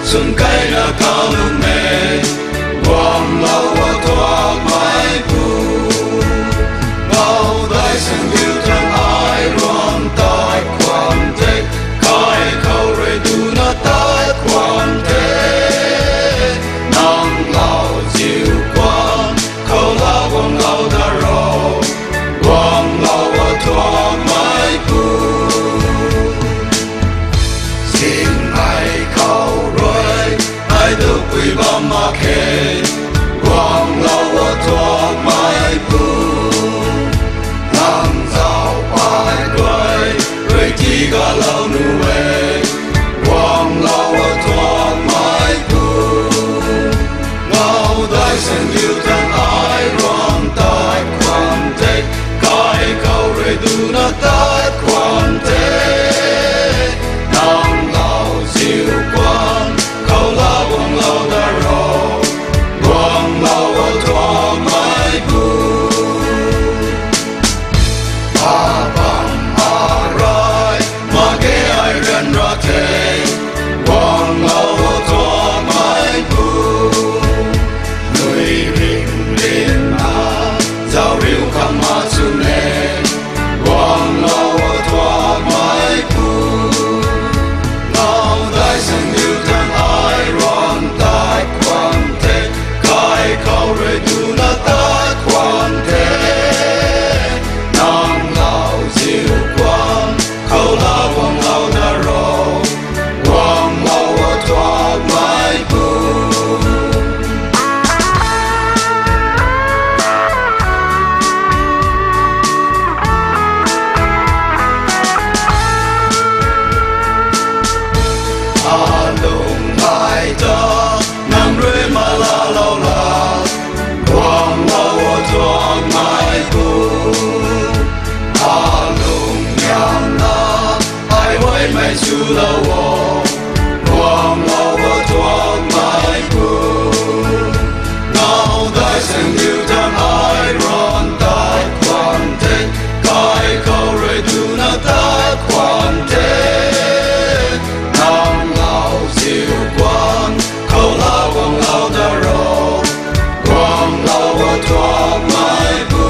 xuân cây đã cao lung mê quang lâu và thoát mái phù ngâu đại sân yêu thân ai ron tai quan thế khai khâu rê tu na tai quan thế nang lao diệu quan khâu la quang lâu đã rồi quang lâu và thoát mái phù xin ai khâu rồi ai được quy bám mà khe quang lâu và thoát mái phù nang giao ai rồi rồi chỉ cả lâu nuôi quang lâu và thoát mái phù ngâu đại sân yêu thân ai ron tai quan thế khai khâu rồi tu na tai quan thế nang lao diệu quan khâu la quang lâu đã rồi quang lâu và thoát mái phù a bằng a rai mà ghé ai gần ra thế quang lâu và thoát mái phù người rình lên na giao riêu khăm ma xuân nè quang lâu và thoát mái phù ngâu đại sân yêu thân ai ron tai quan thế khai khâu rồi tu na tai quan thế nang lao diệu quan khâu la quang lâu đã rồi quang lâu và thoát mái phù lung hai ta nang rơi mà la lâu la quang lâu và thoát mái phù lung nhang na ai quay mây chu lâu quang lâu và thoát mái phù ngâu đại sân yêu thân ai ron tai quan thế khai khâu rồi tu na tai quan thế nang lao diệu quan khâu la quang lâu đã rồi quang lâu và thoát mái phù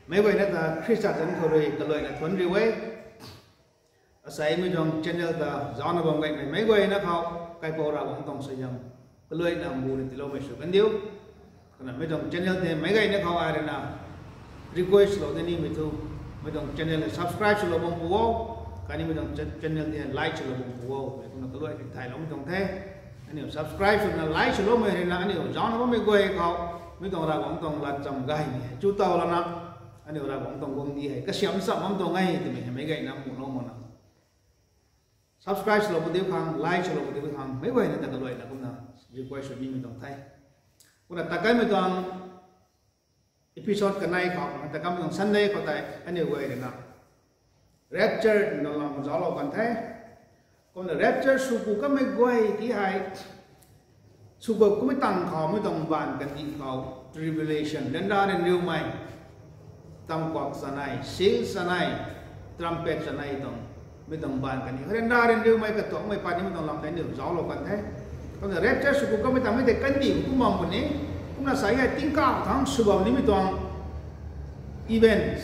mấy người này là Christian dân khởi rồi cái lời là thuần riu ấy sai mới trong channel ta gió nó bằng cái này mấy người nó học cái bộ ra cũng tổng sử dụng cái lời là mù thì lâu mới sử dụng điếu còn là mấy trong channel thì mấy người nó học ai đây nào request lo cái này mới thu mấy trong channel là subscribe cho lo bằng phù cái này mấy trong channel thì like cho lo bằng phù vậy cũng là cái lời thì thay lắm trong thế anh hiểu subscribe cho là like cho lo mới là anh hiểu gió nó có mấy người học mấy trong ra cũng tổng là trồng gai chú tàu là nó anh hiểu ra cũng tổng công đi hay cái xiêm sậm ông tổng ngay thì mình mấy cái nào cũng nó mà subscribe cho một điều khang like cho một điều khang mấy người này ta cái loại là cũng là request cho mình tổng thay cũng là ta cái mình toàn episode cái này học ta cái mình Sunday có tại anh nhiều người này là rapture nó làm gió lâu còn thế còn là rapture số của các mấy người thì hay số của cũng mới tăng khó mới đồng bàn cái gì khó revelation đến ra đến nhiều mày tam quạt sa này seal sa này trumpet sa này tổng mới đồng bàn cái này ra đến điều mấy cái tổ mấy bạn mới đồng làm cái điều gió lâu còn thế còn là rapture số của các mấy tam mới để cái gì cũng mong muốn ấy cũng là xảy ra tiếng cao thắng số bao nhiêu mới toàn event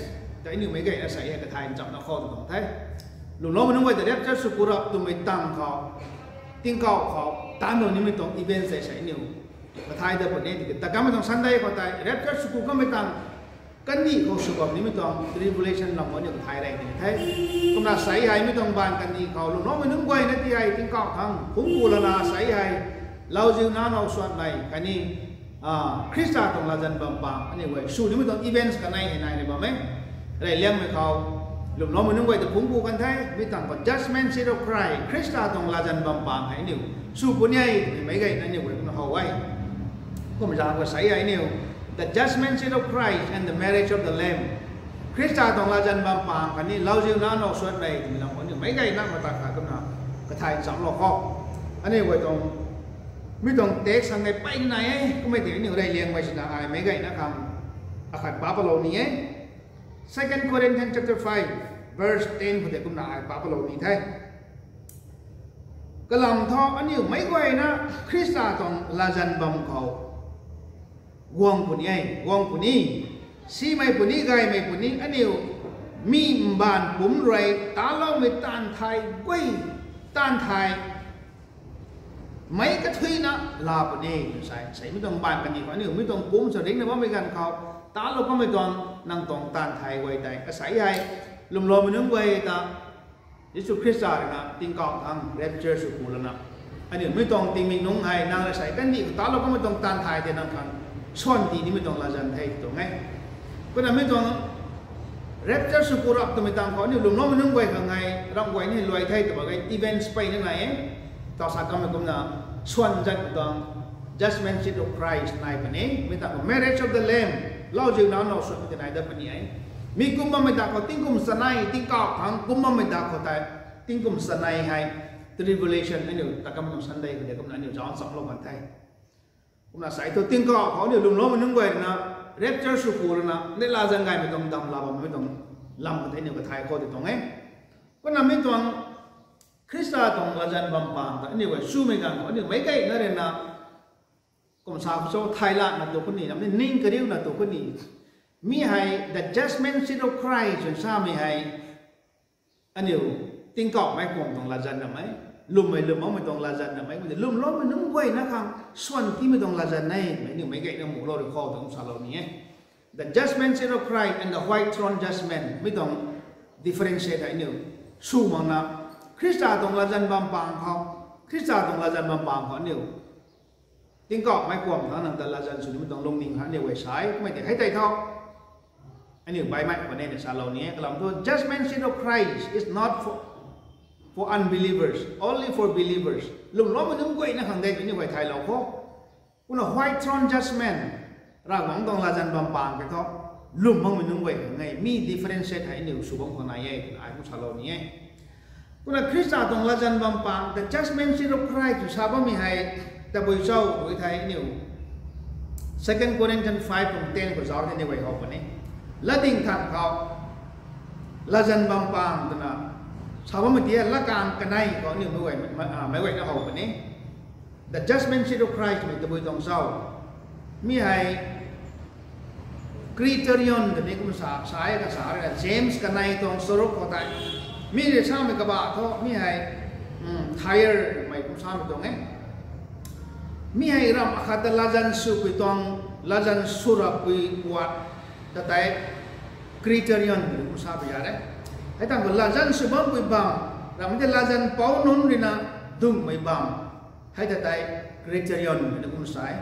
cái điều mấy cái là xảy ra cái thay chậm nó khó tổng thế lúc đó mình nói về rapture số của tụi mình tăng khó tiếng cao khó tan rồi nhưng mới toàn event xảy nhiều và thay được vấn đề thì ta cảm ơn Sunday có tại rapture số của các mấy tăng cái gì không sự gọi nếu mình toàn tribulation làm mọi những thay này thì thế cũng là xảy hay mới toàn bàn cái gìเขาlúc nó mới đứng quay nó thì hay tiếng cao thằng cũng cụ là xảy hay lâu dư nó nào soạn này cái này Christa tổng là dân bầm bàng anh vậy số nếu mình toàn events cái này này mà mấy đây liam mớiเขาlúc nó mới đứng quay thì cũng cụ cái thế mới toàn có judgment seat of Christ Christa tổng là dân bầm bàng hay nhiều số của nhây thì mấy cái này nhiều vậy cũng là hậu ấy cũng ra có xảy hay nhiều the judgment seat of Christ and the marriage of the Lamb. Christa tong la jan bam pang kani lau jiu na no suat này thì mình làm những mấy ngày năm mà ta cả cái nào cái thai sống lo khó anh em vậy tông mấy tông tết sang ngày bay này có mấy tiếng nhiều đây liền mấy chuyện là ai mấy cái nó không akan Babylon ấy 2 Corinthians chapter 5 verse 10 của cũng là ai Babylon thế cái lòng thọ anh nhiều mấy cái na Christa tông là dân bầm khẩu quăng của ni si mày của ni gai mày của ni anh nhiều mi bàn bún rồi tá lâu mày tan thai quay tan thai mấy cái thuy nó là của ni sai mới tông bàn cái gì phải nhiều mới tông bún rồi đến nó mới gần khẩu tá lâu có mấy toàn năng tông tan thai quay đây cái sải hay lùm lùm mình đứng quay ta Jesus Christ là tin cọp thằng rapture sự cụ là anh em mới tông tin mình đúng hay năng là sải cái gì tá lâu có mấy tông tan thai thì năng thằng xuân thì đi mới tông là dần thầy tổng ngay cái này mới tông rapture sự cụ rập tụi mình tăng có nhiều lùm lùm mình đứng quay hàng ngày rong quay này loài thay tụi cái event space như này ấy tao sao công cũng là xuân dần tông judgment seat of Christ này bên ấy mình tăng có marriage of the Lamb lâu chừng nào nó xuân cái này đó bên ấy mi cũng mà mình đã có tiếng cùng sân này tiếng cọp thằng cũng mà mình đã có tại tiếng cùng sân này hay tribulation ấy nhiều ta cầm trong sân đây để cũng là nhiều gió sóng lâu bàn tay cũng là sải thôi tiếng cọp có nhiều lùng lỗ mình đứng quay là rapture sự cụ là nên là dân ngày mình đồng đồng làm mình đồng làm cái thế nhiều cái thay coi thì tổng ấy có nằm bên toàn Christa tổng là dân bầm bàng tại nhiều cái su mình gần có nhiều mấy cái nữa là cũng sao số Thái Lan là tổ quân này làm nên ninh cái điều là tổ quân này mi hay the judgment seat of Christ rồi sao mi hay anh hiểu tiếng cọp mấy cùng tổng là dân là mấy lùm mong mình tổng là dân là mấy lùm lót mình nướng quay nó không xuân khi mình tổng là dân này mấy điều mấy cái nó mũ lô được kho tổng sao lâu nhé the judgment seat of Christ and the white throne judgment mấy tổng differentiate anh hiểu su mong là Christa tổng là dân bầm bàng không Christa tổng là dân bầm bàng không anh hiểu tiếng cọp mấy cùng nó là là dân sử dụng tổng lông mình hắn đều quay trái mấy thì thấy tay thao anh hiểu bài mạnh của nên là sao lâu nhé cái lòng thôi judgment seat of Christ is not for unbelievers only for believers lùng nó mình đứng quậy nó khẳng định như vậy thầy lâu khó cũng là white throne judgment ra quảng đông là dân bầm bàng cái đó lùng mong mình đứng quậy ngày mi differentiate hay nhiều số bóng của này thì ai cũng sao lâu nhé cũng là Christa tổng là dân bầm bàng the judgment seat of Christ sao bao mi hay ta bồi sâu với thầy nhiều 2 Corinthians 5 from 10 của giáo thì như vậy học này là tình thẳng họ là dân bầm bàng tức là sao mà mình là càng cái này có nhiều người mấy vậy nó học này the judgment seat of Christ mình ta bồi tổng sau mi hay criterion thì cũng sai cái sao là James cái này tổng số có tại mi để sao mình các bạn thôi mi hay tire mày cũng sao mình tổng ấy mi hay ram akhata lajan su pitong lajan sura pi kuat tatai criterion cũng sao bây giờ đấy hãy tăng cái lajan su bom pi bam ram cái lajan pau non rina dung mai bam hãy tatai criterion cũng sai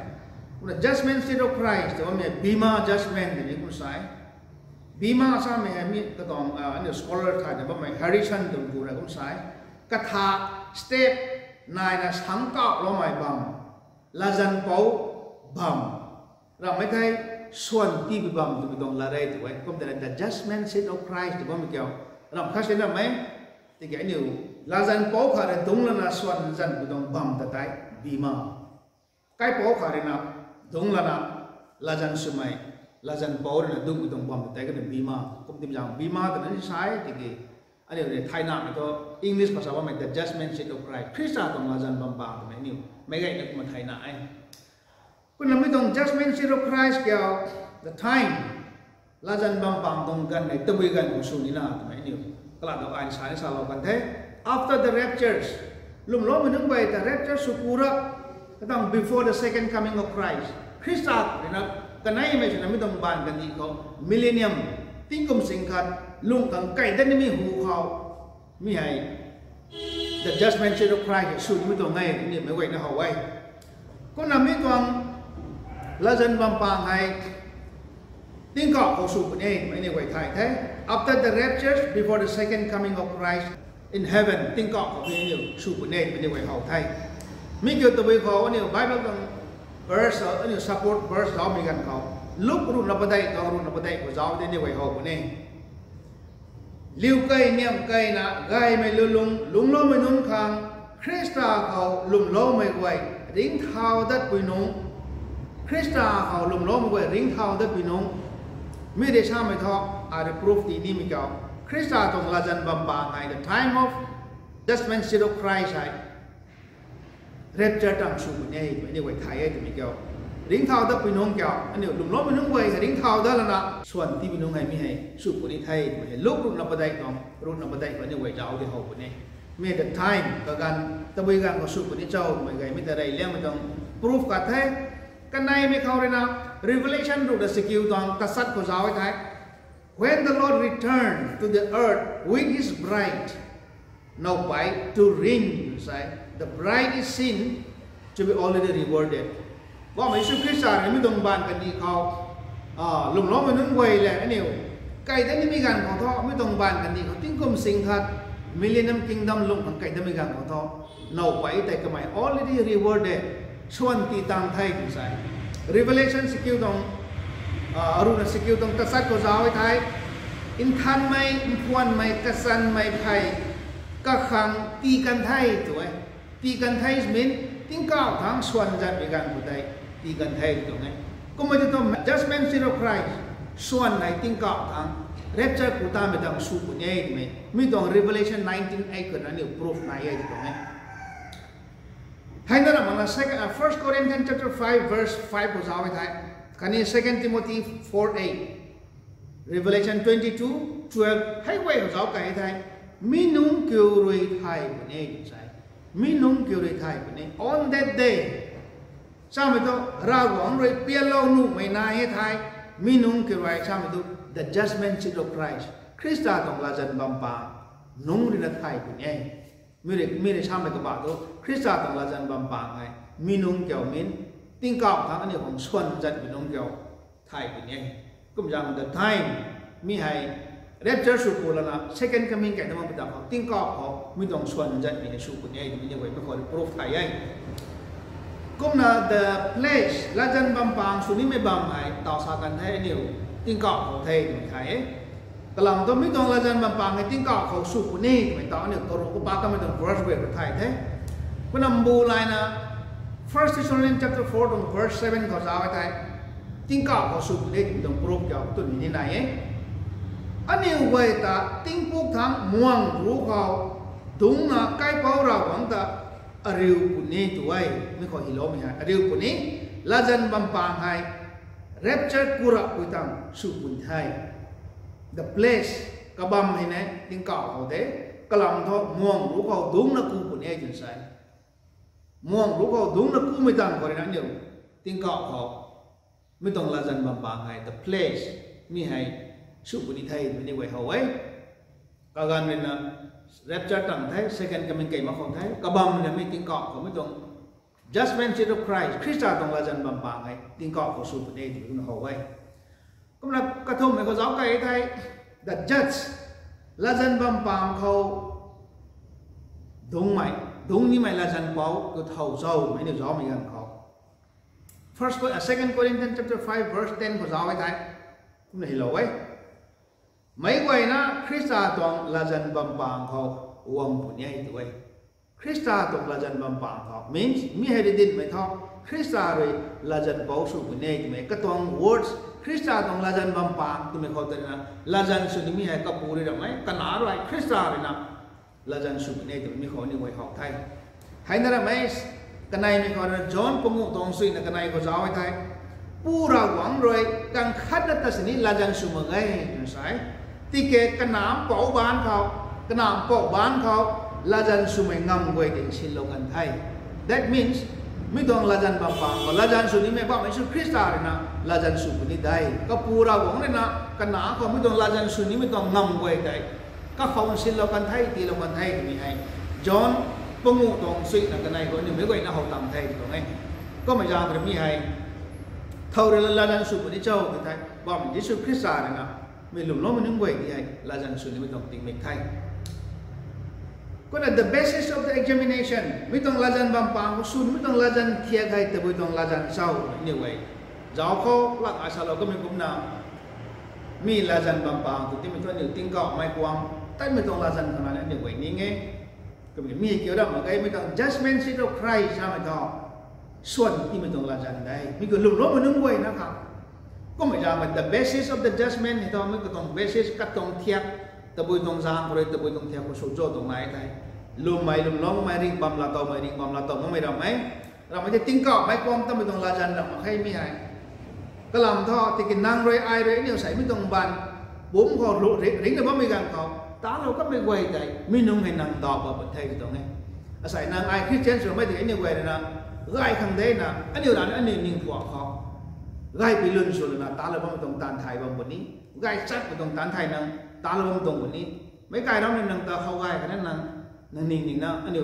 cũng là judgment seat of Christ thì mình bima judgment thì cũng sai bima sao mình mi cái tông anh scholar thay thì mình Harrison cũng sai cái thà step này là sáng tạo lo mai bam là dân bảo bầm rồi mấy cái xuân ti bị bầm tụi mình đồng là đây tụi vậy không thể là the judgment seat of Christ tụi mình kiểu rồi khác sẽ là mấy thì cái điều là dân bảo khởi là đúng là xuân dân bị đồng bầm tại tại vì mà cái bảo khởi là đúng là dân sự mày là dân bảo là đúng bị đồng bầm tại cái điều vì mà không tìm rằng vì mà thì nó sai thì cái anh điều này thay nào thì English mà sao mà the judgment seat of Christ Christa đồng là dân bầm bầm thì mấy cái này cũng thay nại cũng là mấy đồng judgment seat of Christ kiểu the time là dân bầm bầm đồng gần này tâm gần của số như nào thì mấy điều các bạn đọc anh sáng sao lâu gần thế after the raptures lùm lỗ mình đứng về the rapture số cũ đó cái đồng before the second coming of Christ Christa thì nó cái này mấy chuyện là mấy đồng bàn gần gì có millennium tính cùng sinh khát lùm càng cày đất mới hù khao mới hay the judgment seat of Christ sự mới tồn ngay thì mới quay nó hậu ấy có nằm mấy toàn là dân bầm bàng hay tiếng cọp của sự của này mấy này quay thay thế after the rapture before the second coming of Christ in heaven tiếng cọp của cái nhiều sự của này mấy này quay hậu thay mấy kiểu tụi bây giờ nhiều Bible còn verse ở nhiều support verse đó mình gầnเขาlúc run nó bắt đây có run nó bắt đây của giáo đến nhiều quay hậu của này liu cây niệm cây là gai mày lung lung lung lo mày nôn khang Kristaเขาลุ่มล้อไม่ไหวริ้งเท้าดัดปุยนงคริสตาเขาลุ่มล้อไม่ไหวริ้งเท้าดัดปุยนงไม่ได้ช่างไม่ท้ออาจจะ proof ที่นี่มีเก่าคริสตาตรงลาจันบัมบาไง the time of judgment seat of Christ ใช่เร็บจะตั้งสูบเนี่ยไม่ได้ไว้ไทยที่มีเก่าริ้งเท้าดัดปุยนงเก่าอันนี้ลุ่มล้อไม่นุ่งไว้ริ้งเท้าดัดแล้วนะส่วนที่ปุยนงให้ไม่ให้สูบปุยไทยไม่ให้ลูกรุ่นนับได้น้องรุ่นนับได้ไม่ได้ไว้เจ้าที่เขาปุยเนี่ยเมื่อ the time ก็การตะบุยการเขาสูบปุยเจ้าไม่ไงไม่แต่ไรเลี้ยงไม่ต้อง proof กันแท้กันในไม่เข้าเลยนะ Revelation รูปเดสกิลตอนตัดสัตว์ก็จะเอาไว้ไทย When the Lord returned to the earth with His bride, no bride to reign, say the bride is seen to be already rewarded. ว่าไม่ใช่คริสต์ไม่ต้องบานกันดีเขาลุมล้อมันนั่งไว้แหละนี่ไก่แต่นี่มีการของท่อไม่ต้องบานกันดีเขาติ้งกลมสิงคัด Millennium Kingdom ลงของไก่แต่มีการของท่อ no bride แต่ก็ไม่ already rewarded ส่วนที่ต่างไทยที่ใส่ Revelation สกิลตรงอรุณสกิลตรงตัดสัตว์ก็จะเอาไว้ไทยอินทันไม่อินพวนไม่กษันไม่ไพ่ก็ขังตีกันไทยตัวตีกันไทยมินติ้งก้าวทางส่วนจัดมีการผู้ใดตีกันไทยตัวไงก็ไม่ต้อง Judgment Seat of Christ ส่วนไหนติ้งก้าวทางเร็บจะผู้ตามไปทางสู้ผู้ใหญ่ไหมไม่ต้อง Revelation 19:8ก็นั่นนี่ proof ไหนตัวไงให้นั่นมันละ1 Corinthians chapter 5 verse 5ก็จะเอาไว้ไทยคันนี้2 Timothy 4:8 Revelation 22:12 ให้ไว้ก็จะเอาไว้ไทยมีนุ่งเกี่ยวรวยไทยคนนี้ใช่มีนุ่งเกี่ยวรวยไทยคนนี้ on that day ใช่ไหมตัวเราหวังรวยเปลี่ยนเราหนุ่มไม่นายให้ไทยมีนุ่งเกี่ยวรวยใช่ไหมตัว the judgment seat of Christ คริสต์ต้องลาจันบัมปานุ่งรินไทยคนนี้ไม่ได้ช่างไม่กระบาดตัวคริสต์ต้องลาจันบัมปาไงมีนุ่งเกี่ยวมินติ้งก้าวทางอันนี้ของส่วนจัดมีนุ่งเกี่ยวไทยคนนี้ก็อย่าง the time มีให้เร็บเจอสุกุลนะ second coming แก่ตัวมันเป็นแบบติ้งก้าวเขาไม่ต้องส่วนจัดมีในสุกุลนี้ไม่ได้ไว้ไม่ขอได้ proof ไทยไงก็นะ the place ลาจันบัมปางสุนี้ไม่บัมให้ต่อสากันไทยนี่ติ้งก้าวเขาไทยไม่ไทยกลางตัวไม่ต้องลาจันบัมปางให้ติ้งก้าวเขาสุกุลนี้ไม่ต่อเนี่ยตัวรู้ก็ปากก็ไม่ต้อง verse เวทไทยเท่ก็นำบูไลน์นะFirst Thessalonians chapter 4 ตรง verse 7เขาจะเอาไว้ไทยติ้งก้าวเขาสุกุลนี้ต้อง proof เกี่ยวกับตัวนี้ไหนอันนี้ไว้แต่ติ้งพวกทั้งม่วงรู้เขาดุงนะใกล้เป้าเราหวังแต่อริวปุ่นนี้ตัวไม่ขอฮิโลไม่ใช่อริวปุ่นนี้ลาจันบัมปางให้เร็บเจอกุระกุตังสุปุ่นไทย the place กบัมให้เนี่ยติ้งก้าวเขาเด้กลางท้องม่วงรู้เขาดุงนะกูปุ่นนี้จนใส่ม่วงรู้เขาดุงนะกูไม่ตั้งคนนั้นเดียวติ้งก้าวเขาไม่ต้องลาจันบัมปางให้ the place มีให้สุบุนิไทยไม่ได้ไว้เอาไว้ก็การเป็นนะเร็บจัดตั้งไทย second coming เกี่ยมาของไทยกบัมเนี่ยไม่ติ้งเกาะเขาไม่ต้อง judgment seat of Christ คริสต์ต้องลาจันบัมปางให้ติ้งเกาะเขาสุบุนิที่คุณเอาไว้ก็มันกระทงให้เขาเจ้าไก่ไทย the judge ลาจันบัมปางเขาดงใหม่ดงนี้ไม่ลาจันเปาก็เท่าเจ้าไม่ได้เจ้าไม่กันเขา 2 Corinthians chapter 5 verse 10เขาเจ้าไว้ไทยคุณเห็นเราไว้ไม่ไหวนะคริสต์ต้องลาจันบัมปางเขาวงปุ่นใหญ่ตัวคริสต์ต้องลาจันบัมปางเขา means มีให้ได้ดินไม่ท้อคริสต์เลยลาจันเปาสุปุ่นใหญ่ตัวไม่ก็ต้อง words คริสต์ต้องลาจันบัมปางตัวไม่เขาตัวนะลาจันสุดมีให้กับปูริดไหมกันหนาอะไรคริสต์เลยนะลาจันสุปุ่นใหญ่ตัวไม่เขานี่ไว้เขาไทยให้นั่นไหมกันในไม่เขานะจอห์นปงุตองสุยนะกันในเขาจะเอาไว้ไทยปูราหวังรวยกังคัดนัตสินีลาจันสุมังไงใช่ที่เกะกระหน่ำเป่าบ้านเขากระหน่ำเป่าบ้านเขาลาจันสุไม่งำไว้เด็กชินโลกันไทย that means ไม่ต้องลาจันบัมปังลาจันสุนี้ไม่บ้าไม่ใช่คริสต์เลยนะลาจันสุคนนี้ได้ก็ปูราหวังเลยนะกระหน่ำเขาไม่ต้องลาจันสุนี้ไม่ต้องงำไว้ได้ก็เขาชินโลกันไทยตีโลกันไทยมีให้จอห์นปงุตองสุยนะกันในคนนี้ไม่ไหวนะเขาตั้งไทยตรงนี้ก็ไม่ยากแต่มีให้เท่าเรื่องลาจันสุคนนี้เจ้าที่ไทยบ้ามันยิสุคริสต์เลยนะไม่หลุมล้อมันนึกไว้ที่ไอ้ลาจันสุนี้ไม่ต้องติงไม่ไทยก็นั่น the basis of the examination ไม่ต้องลาจันบัมปังสุนไม่ต้องลาจันเทียไทยแต่ไม่ต้องลาจันเจ้านี่ไว้เจ้าเขาลักอาชาเราก็ไม่คุ้มนามีลาจันบัมปังตัวที่ไม่ต้องหนึ่งติ้งเกาะไม่กวางแต่ไม่ต้องลาจันขนาดนั้นนี่ไว้นี่ไง ก็มีเกี่ยวกับมันก็ไม่ต้อง judgment seat of Christ ใช่ไหมต่อส่วนที่ไม่ต้องละจันได้มีก็ลุกล้มมันนึกไว้นะครับก็ไม่ใช่มัน the basis of the judgment ที่ต่อไม่ก็ต้อง basis ก็ต้องเทียบตะบุยตรงจางหรือตะบุยตรงเทียบก็สู้โจตรงไหนได้ลุมไม่ลุมล้มไม่ริงบำลาต่อไม่ริงบำลาต่อไม่ได้ไหมเราไม่จะติ้งก็ไม่กลมต้องไม่ต้องละจันเราไม่ให้ไม่ให้ก็ลำท่อที่กินนางรวยไอรวยเนี่ยใส่ไม่ต้องบันบุ้มเขาลุริงแต่ว่าไม่กันเขาตาเราก็ไม่ไว้ใจไม่นุ่งให้นางตอบว่าประเทศตรงนี้อาศัยนางไอคริสเตียนส่วนไม่ถึงไอ้เนี่ยไว้เลยนะไล่ขังได้นะอันนี้ร้านอันนี้นิ่งกว่าเขาไล่ไปลื่นส่วนนะตาเราไม่ต้องตานไทยบางคนนี้ไล่ชัดไม่ต้องตานไทยนางตาเราไม่ต้องคนนี้ไม่ไกลเราเนี่ยนางตาเขาไล่กันนั้นนางนิ่งนะอันนี้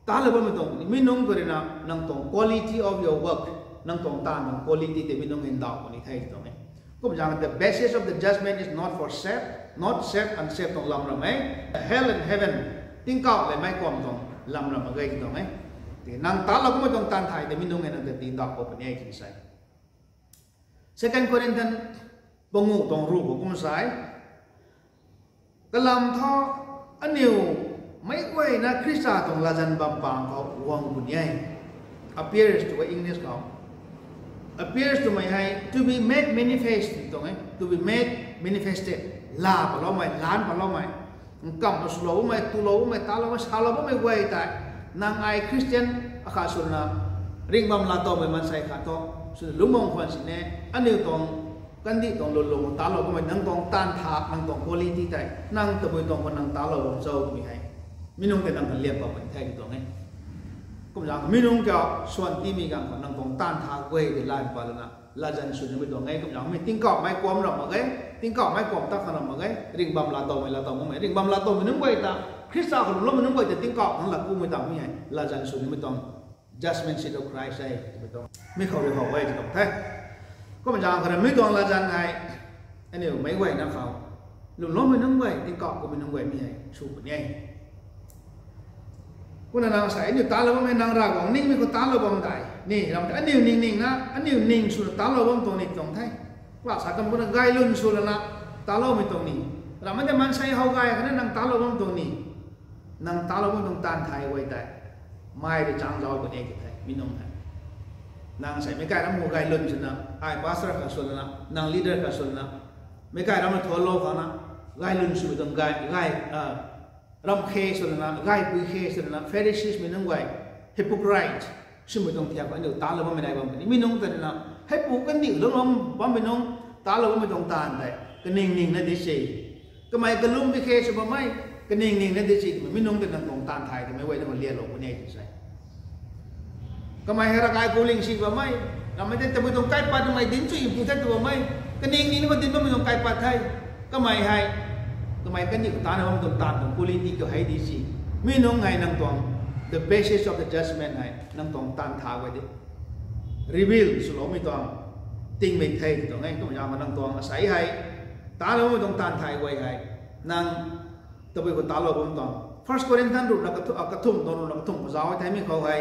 ตาเราไม่ต้องไม่นุ่งตัวนะนางต้อง quality of your work นางต้องตานนาง quality แต่ไม่นุ่งเห็นดอกคนนี้ไทยตรงนี้ก็หมายถึง the basis of the judgment is not for saved not saved and saved ตรงลำเราไหม hell and heaven ติ้งเก่าเลยไม่กลมตรงลำเรามาเกยตรงไหมนางตาเราก็ไม่ต้องตานไทยแต่ไม่นุ่งเห็นนางแต่ตีนดอกคนนี้ไอ้ที่ใส่ Second Corinthians บงูตรงรูปของกุมสายกลำท่ออันนี้ไม่ไว้นะคริสต์ตรงลาจันบัมปังเขาวางบุญใหญ่ appears to English เขา appears to ไม่ให้ to be made manifest ตรงไหน to be made manifested ลาปะเราไม่ล้านปะเราไม่กำมาสโลว์ไม่ตุโลว์ไม่ตาเราไม่ชาเราไม่ไว้แต่นางไอคริสเตียนอาคาสุนะริงบัมลาโตไม่มันใส่ขาโตสุดลุงมงคลสิเนี่ยอันนี้ตรงกันที่ตรงลงตาเราก็ไม่นั่งตรงต้านทานนั่งตรงโพลีที่ใจนั่งตะบุยตรงคนนั่งตาเราผมเจ้าก็มีให้ไม่นุ่งแต่นั่งกันเรียบกับเป็นแท้ที่ตรงนี้ก็ไม่ยังไม่นุ่งก็ส่วนที่มีการคนนั่งตรงต้านทานเว้ยเดี๋ยวไล่ไปแล้วนะลาจันสุดไม่ตรงไงก็ไม่ยังไม่ติ้งกอบไม่กลมหรอกมั้งไงติ้งกอบไม่กลมตั้งขนาดมั้งไงริงบัมลาโตไม่ลาโตมั้งไงริงบัมลาโตไม่นุ่งเว้ยแต่คริสต์คนล้มไม่นุ่งเว้ยแต่ติ้งกอบนั่นแหละกูไม่ต้องไม่ให้ลาจันสุดไม่ต้อง judgment seat of Christ ใช่ไม่ต้องไม่เข้าเรื่องไว้ที่ตรงแท้ก็มันยังขนาดไม่ต้องลาจันไงอันนี้ไม่ไว้นะเขาลุงล้มไม่นุ่งเว้ยติ้งกอบก็ไม่นุ่งเว้ยไม่ให้สู้คนนี้คุณนางใส่เนี่ยตาเราไม่นางรากของนิ่งไม่ก็ตาเราบ่มได้นี่เราอันนี้นิ่งนะอันนี้นิ่งสุดตาเราบ่มตรงนี้ตรงไทยว่าสักคำพูดง่ายลุ่นสุดแล้วนะตาเราไม่ตรงนี้เราไม่ได้มันใช้เขาง่ายขนาดนางตาเราบ่มตรงนี้นางตาเราบ่มตรงตานไทยไว้แต่ไม่ได้จ้างเราคนเองไทยมินงไทยนางใส่ไม่กล้าทำหัวง่ายลุ่นสุดนะไอ้พาสเตอร์กันสุดนะนางลีดเดอร์กันสุดนะไม่กล้าทำทั่วโลกเขานะง่ายลุ่นสุดตรงง่ายรำเคสุดนะง่ายปุยเคสุดนะเฟริซิสไม่นุ่งไว้ฮิปโปไครต์ซึ่งไม่ต้องเทียบกันเดี๋ยวตาเราไม่ได้บ้างนี่ไม่นุ่งแต่นะให้ปูกันนี่แล้วเราบ้างไม่นุ่งตาเราไม่ต้องตานแต่ก็นิ่งๆนั่นดิสิก็ไม่กระลุ่มไปเคสบ่ไม่ก็นิ่งๆนั่นดิสิไม่นุ่งแต่นั่งตรงตานไทยแต่ไม่ไว้แต่มันเลี้ยหลงคนนี้ใช่ก็ไม่ให้ร่างกายกูลิงสิบ่ไม่เราไม่ได้แต่ไม่ต้องใกล้ปัดทำไมดิ้นช่วยผู้ท่านตัวไม่ก็นิ่งๆนี่ก็ดิ้นไม่ต้องใกล้ปัดไทยก็ไม่ให้ก็ไม่กันนี่ตาเราไม่ต้องตานตรงกูลิงที่ก็ให้ดิสิไม่นุ่งให้นั่งตรง the basis of the judgment ให้นั่งตรงตานทาไว้ดิ reveal สุดแล้วไม่ต้องติ้งไม่ไทยตรงนี้ก็ไม่ยอมมานั่งตรงอาศัยให้ตาเราไม่ต้องตานไทยไว้ให้นั่งตะไปคนตาเราไม่ต้อง First Corinthians รูปนักกระทุ่มตอนนักกระทุ่มภาษาไทยไม่เขาให้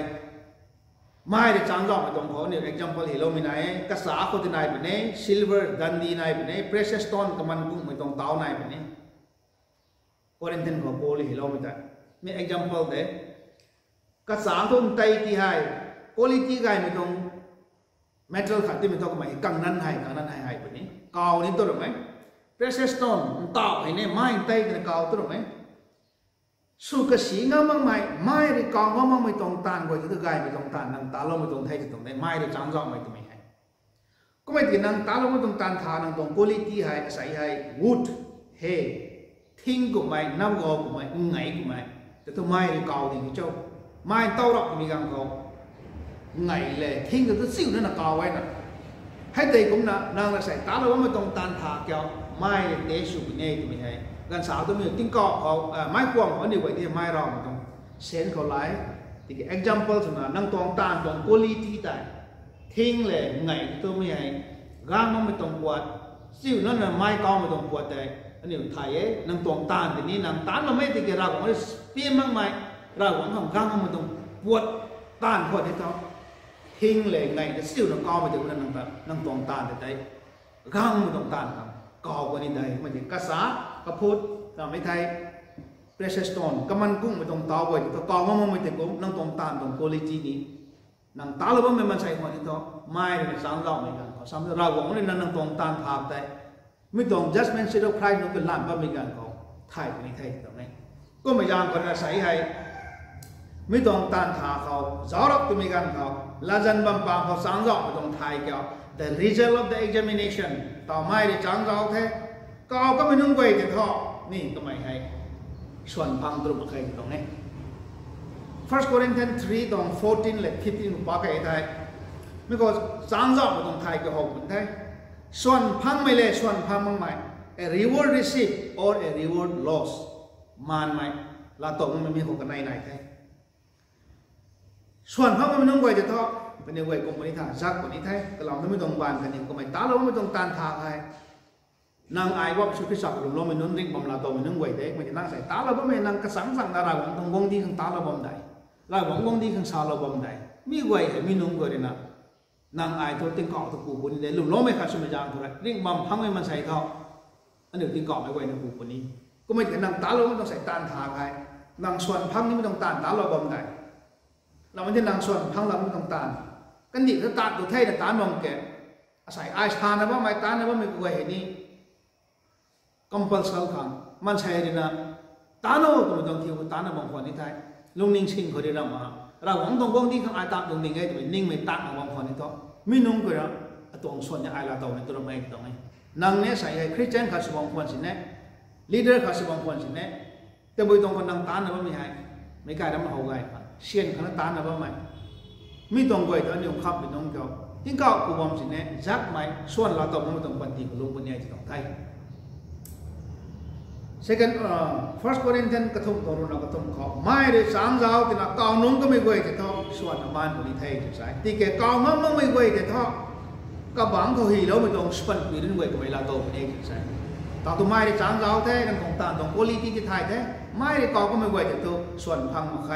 ไม่ได้จ้างจอกไม่ต้องเขาเนี่ย example ที่เรามีไหนกระสาคนที่ไหนแบบนี้ silver ดันดีไหนแบบนี้ precious stone กับมันกุ้งไม่ต้องเต้าไหนแบบนี้ Corinthians เขาโพลีที่เราไม่ได้มี example เด้กระสาทุ่มไตที่ให้ quality ไงไม่ต้องmetal ขัดที่ไม่ต้องไม่กังนั้นให้แบบนี้กาวนี่ตัวหรือไม่ precious stone เต้าให้เนี่ยไม้ไตกันกาวตัวหรือไม่สุกสีงามั่งไม่ได้กองมั่งไม่ต้องตานไว้ที่ตัวไก่ไม่ต้องตานนั่งตาเราไม่ต้องไทยที่ตรงนี้ไม่ได้จ้างจอกไม่ต้องไม่ให้ก็ไม่ถึงนั่งตาเราไม่ต้องตานทานั่งตรง quality ให้ใส่ให้ wood hay ทิ้งก็ไม่น้ำก็ไม่ไงก็ไม่แต่ตัวไม่ได้กาวที่เจ้าไม่เต้าหรอกมีการกาวไงเลยทิ้งก็ตัวซิ่วนั่นน่ะกาวไว้น่ะให้เตะcũngน่ะนางเราใส่ตาเราไม่ต้องตานทาเกี่ยวไม่ได้สุกเนี่ยก็ไม่ให้กันสาวตัวมีติ้งเกาะเขาไม้กวางเขาดีกว่าที่ไม้รองตรงเซนเขาไล่ที่ example สำหรับนั่งตรงตานตรง quality แต่ทิ้งเลยไงตัวไม่ให้ร่างมันไม่ต้องปวดซิ่วนั่นน่ะไม้เกาไม่ต้องปวดแต่อันนี้ไทยนั่งตรงตานทีนี้นั่งตานมันไม่ติดกับเราของมันเปี้ยมั่งไหมเราของเขาร่างมันไม่ต้องปวดตานปวดที่เขาทิ้งเลยไงแต่ซิ่วนั่งเกาไม่ถึงนั่งตรงตานแต่ร่างไม่ต้องตานครับเกาวันนี้ได้มันจะกระสากระพุทธเราไม่ไทย precious stone kaman kung mitong tawai to kaw mo mo te ko nang tong tan tong quality ni nang talaba me man sai mo ito mai ni sang law me kan ko sam ra go ni nang tong tan thap tai mitong judgment seat of Christ no ke lam ba me kan ko thai ni thai to ne ko ma yang ko na sai hai mitong tan tha ko zarok tu me kan ko la jan bam pa ko sang law mitong thai kyo the result of the examination tao mai de chang law the kaw ka me nung goi te tho ni ko mai haiส่วนพังตรงใครตรงนี้ First Corinthians 3 ตรง 14 และ15ปากไอ้ไทยไม่ก็สร้างจอบตรงไทยก็หกคนไทยส่วนพังไม่เลยส่วนพังมั่งไหม a reward receipt or a reward loss มันไหมลาตกมันมีหกกันในไหนไทยส่วนพังมันต้องไว้จะทอเป็นยังไงกรมปณิธานซักปณิไทยแต่เราไม่ต้องบานกันเองก็ไม่ตาเราไม่ต้องตานทาใครนางไอ้ว่าชุดพิศักดิ์หลุมล้อมมันนุ่นริงบอมลาโตมันนุ่งไหวเด็กมันจะนั่งใส่ตาเราบ่ไม่นางกระสังสั่งดาราของตรงวงดีข้างตาเราบ่มได้เราหวังวงดีข้างชาเราบ่มได้มีไหวแต่มีนุ่งกว่าเลยนะนางไอ้ตัวติงเกาะตัวปูปุ่นเลยหลุมล้อมไม่ขาดสมัยจางเท่าไรริงบอมพังไม่มันใส่เท่าอันหนึ่งติงเกาะไม่ไหวในปูปุ่นนี้ก็ไม่ถึงนางตาเราไม่ต้องใส่ตานทาใครนางส่วนพังนี่ไม่ต้องตานตาเราบ่มได้เราไม่ใช่นางส่วนพังเราไม่ต้องตานกันดิถ้าตานตัวไทยแต่ตานมองแก่ใส่ไอชานะว่าไม่ตานนะว่าไม่ไหวนี่compulsory ขังมันใช่หรือนะตาโน่ก็ไม่ต้องเที่ยวตาโน่บางคนที่ไทยลุงนิ่งชิงเขาได้รับมาเราหวังตรงกงที่ข้างไอ้ตาลุงนิ่งไงแต่เป็นนิ่งไม่ตาบางคนที่ท้อไม่นุ่งก็แล้วตรงส่วนอย่างไอ้เราตัวในตัวไม่ตรงนี้นางเนี่ยใส่ให้คริสเตียนเขาสิบางคนสิเนี่ยลีดเดอร์เขาสิบางคนสิเนี่ยแต่บุญตรงคนนางตาเนี่ยว่าไม่ให้ไม่กล้าทำมาเอาไงเชียนขนาดตาเนี่ยว่าไม่มีตรงก็ไอ้ตัวนี้ขับเป็นน้องเจ้าที่เขากูบอมสิเนี่ยจักไม่ส่วนเราตัวมันตรงปฏิบัติลุงคนนี้จะต้องไทยSecond, First Corinthians กระทบตัวเรากระทบเขาไม่ได้สามเจ้าที่นักเก่านุ่งก็ไม่ไหวแต่ท้อส่วนอามันบริไทยจะใช่ที่แกเก่ามันไม่ไหวแต่ท้อกระบังเขาหีแล้วไม่ต้องสปันปีนั้นไหวก็ไม่ลาโตเป็นเองจะใช่ตอนตัวไม่ได้สามเจ้าแท้นั่นของตาตรงโพลีที่ไทยแท้ไม่ได้เก่าก็ไม่ไหวแต่ตัวส่วนพังมาใคร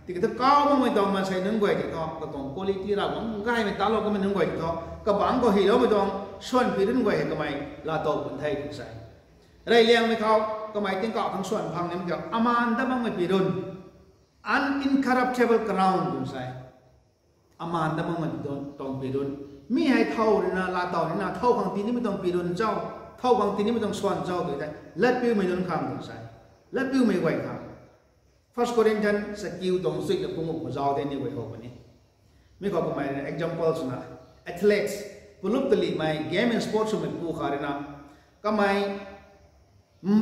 ที่แกถ้าเก่ามันไม่ต้องมาใช้นึ่งไหวแต่ท้อก็ต้องโพลีที่เราง่ายไม่ตาเราก็ไม่นึ่งไหวแต่ท้อกระบังเขาหีแล้วไม่ต้องส่วนปีนั้นไหวก็ไม่ลาโตเป็นไทยจะใช่ไรเลี้ยงไม่เขาก็หมายถึงเกาะทั้งส่วนพังนี่มันจะอามันแต่มันไม่ปีรุน uncorruptible crown ดูใช่อามันแต่มันไม่ต้องปีรุนมีให้เท่าเลยนะลาต่อนี่นะเท่าบางทีนี่ไม่ต้องปีรุนเจ้าเท่าบางทีนี่ไม่ต้องส่วนเจ้าเลยแต่เล็ดปิ้วไม่โดนคำดูใช่เล็ดปิ้วไม่ไหวคำ First Corinthians สกิลตรงสิ่งที่พวกมันจะเอาได้นี่ไหวหกวันนี้ไม่ขอก็หมายถึง examples นะ athletes ผู้ลุกตลีไม่ game and sports มันผู้ขาดนะก็ไม่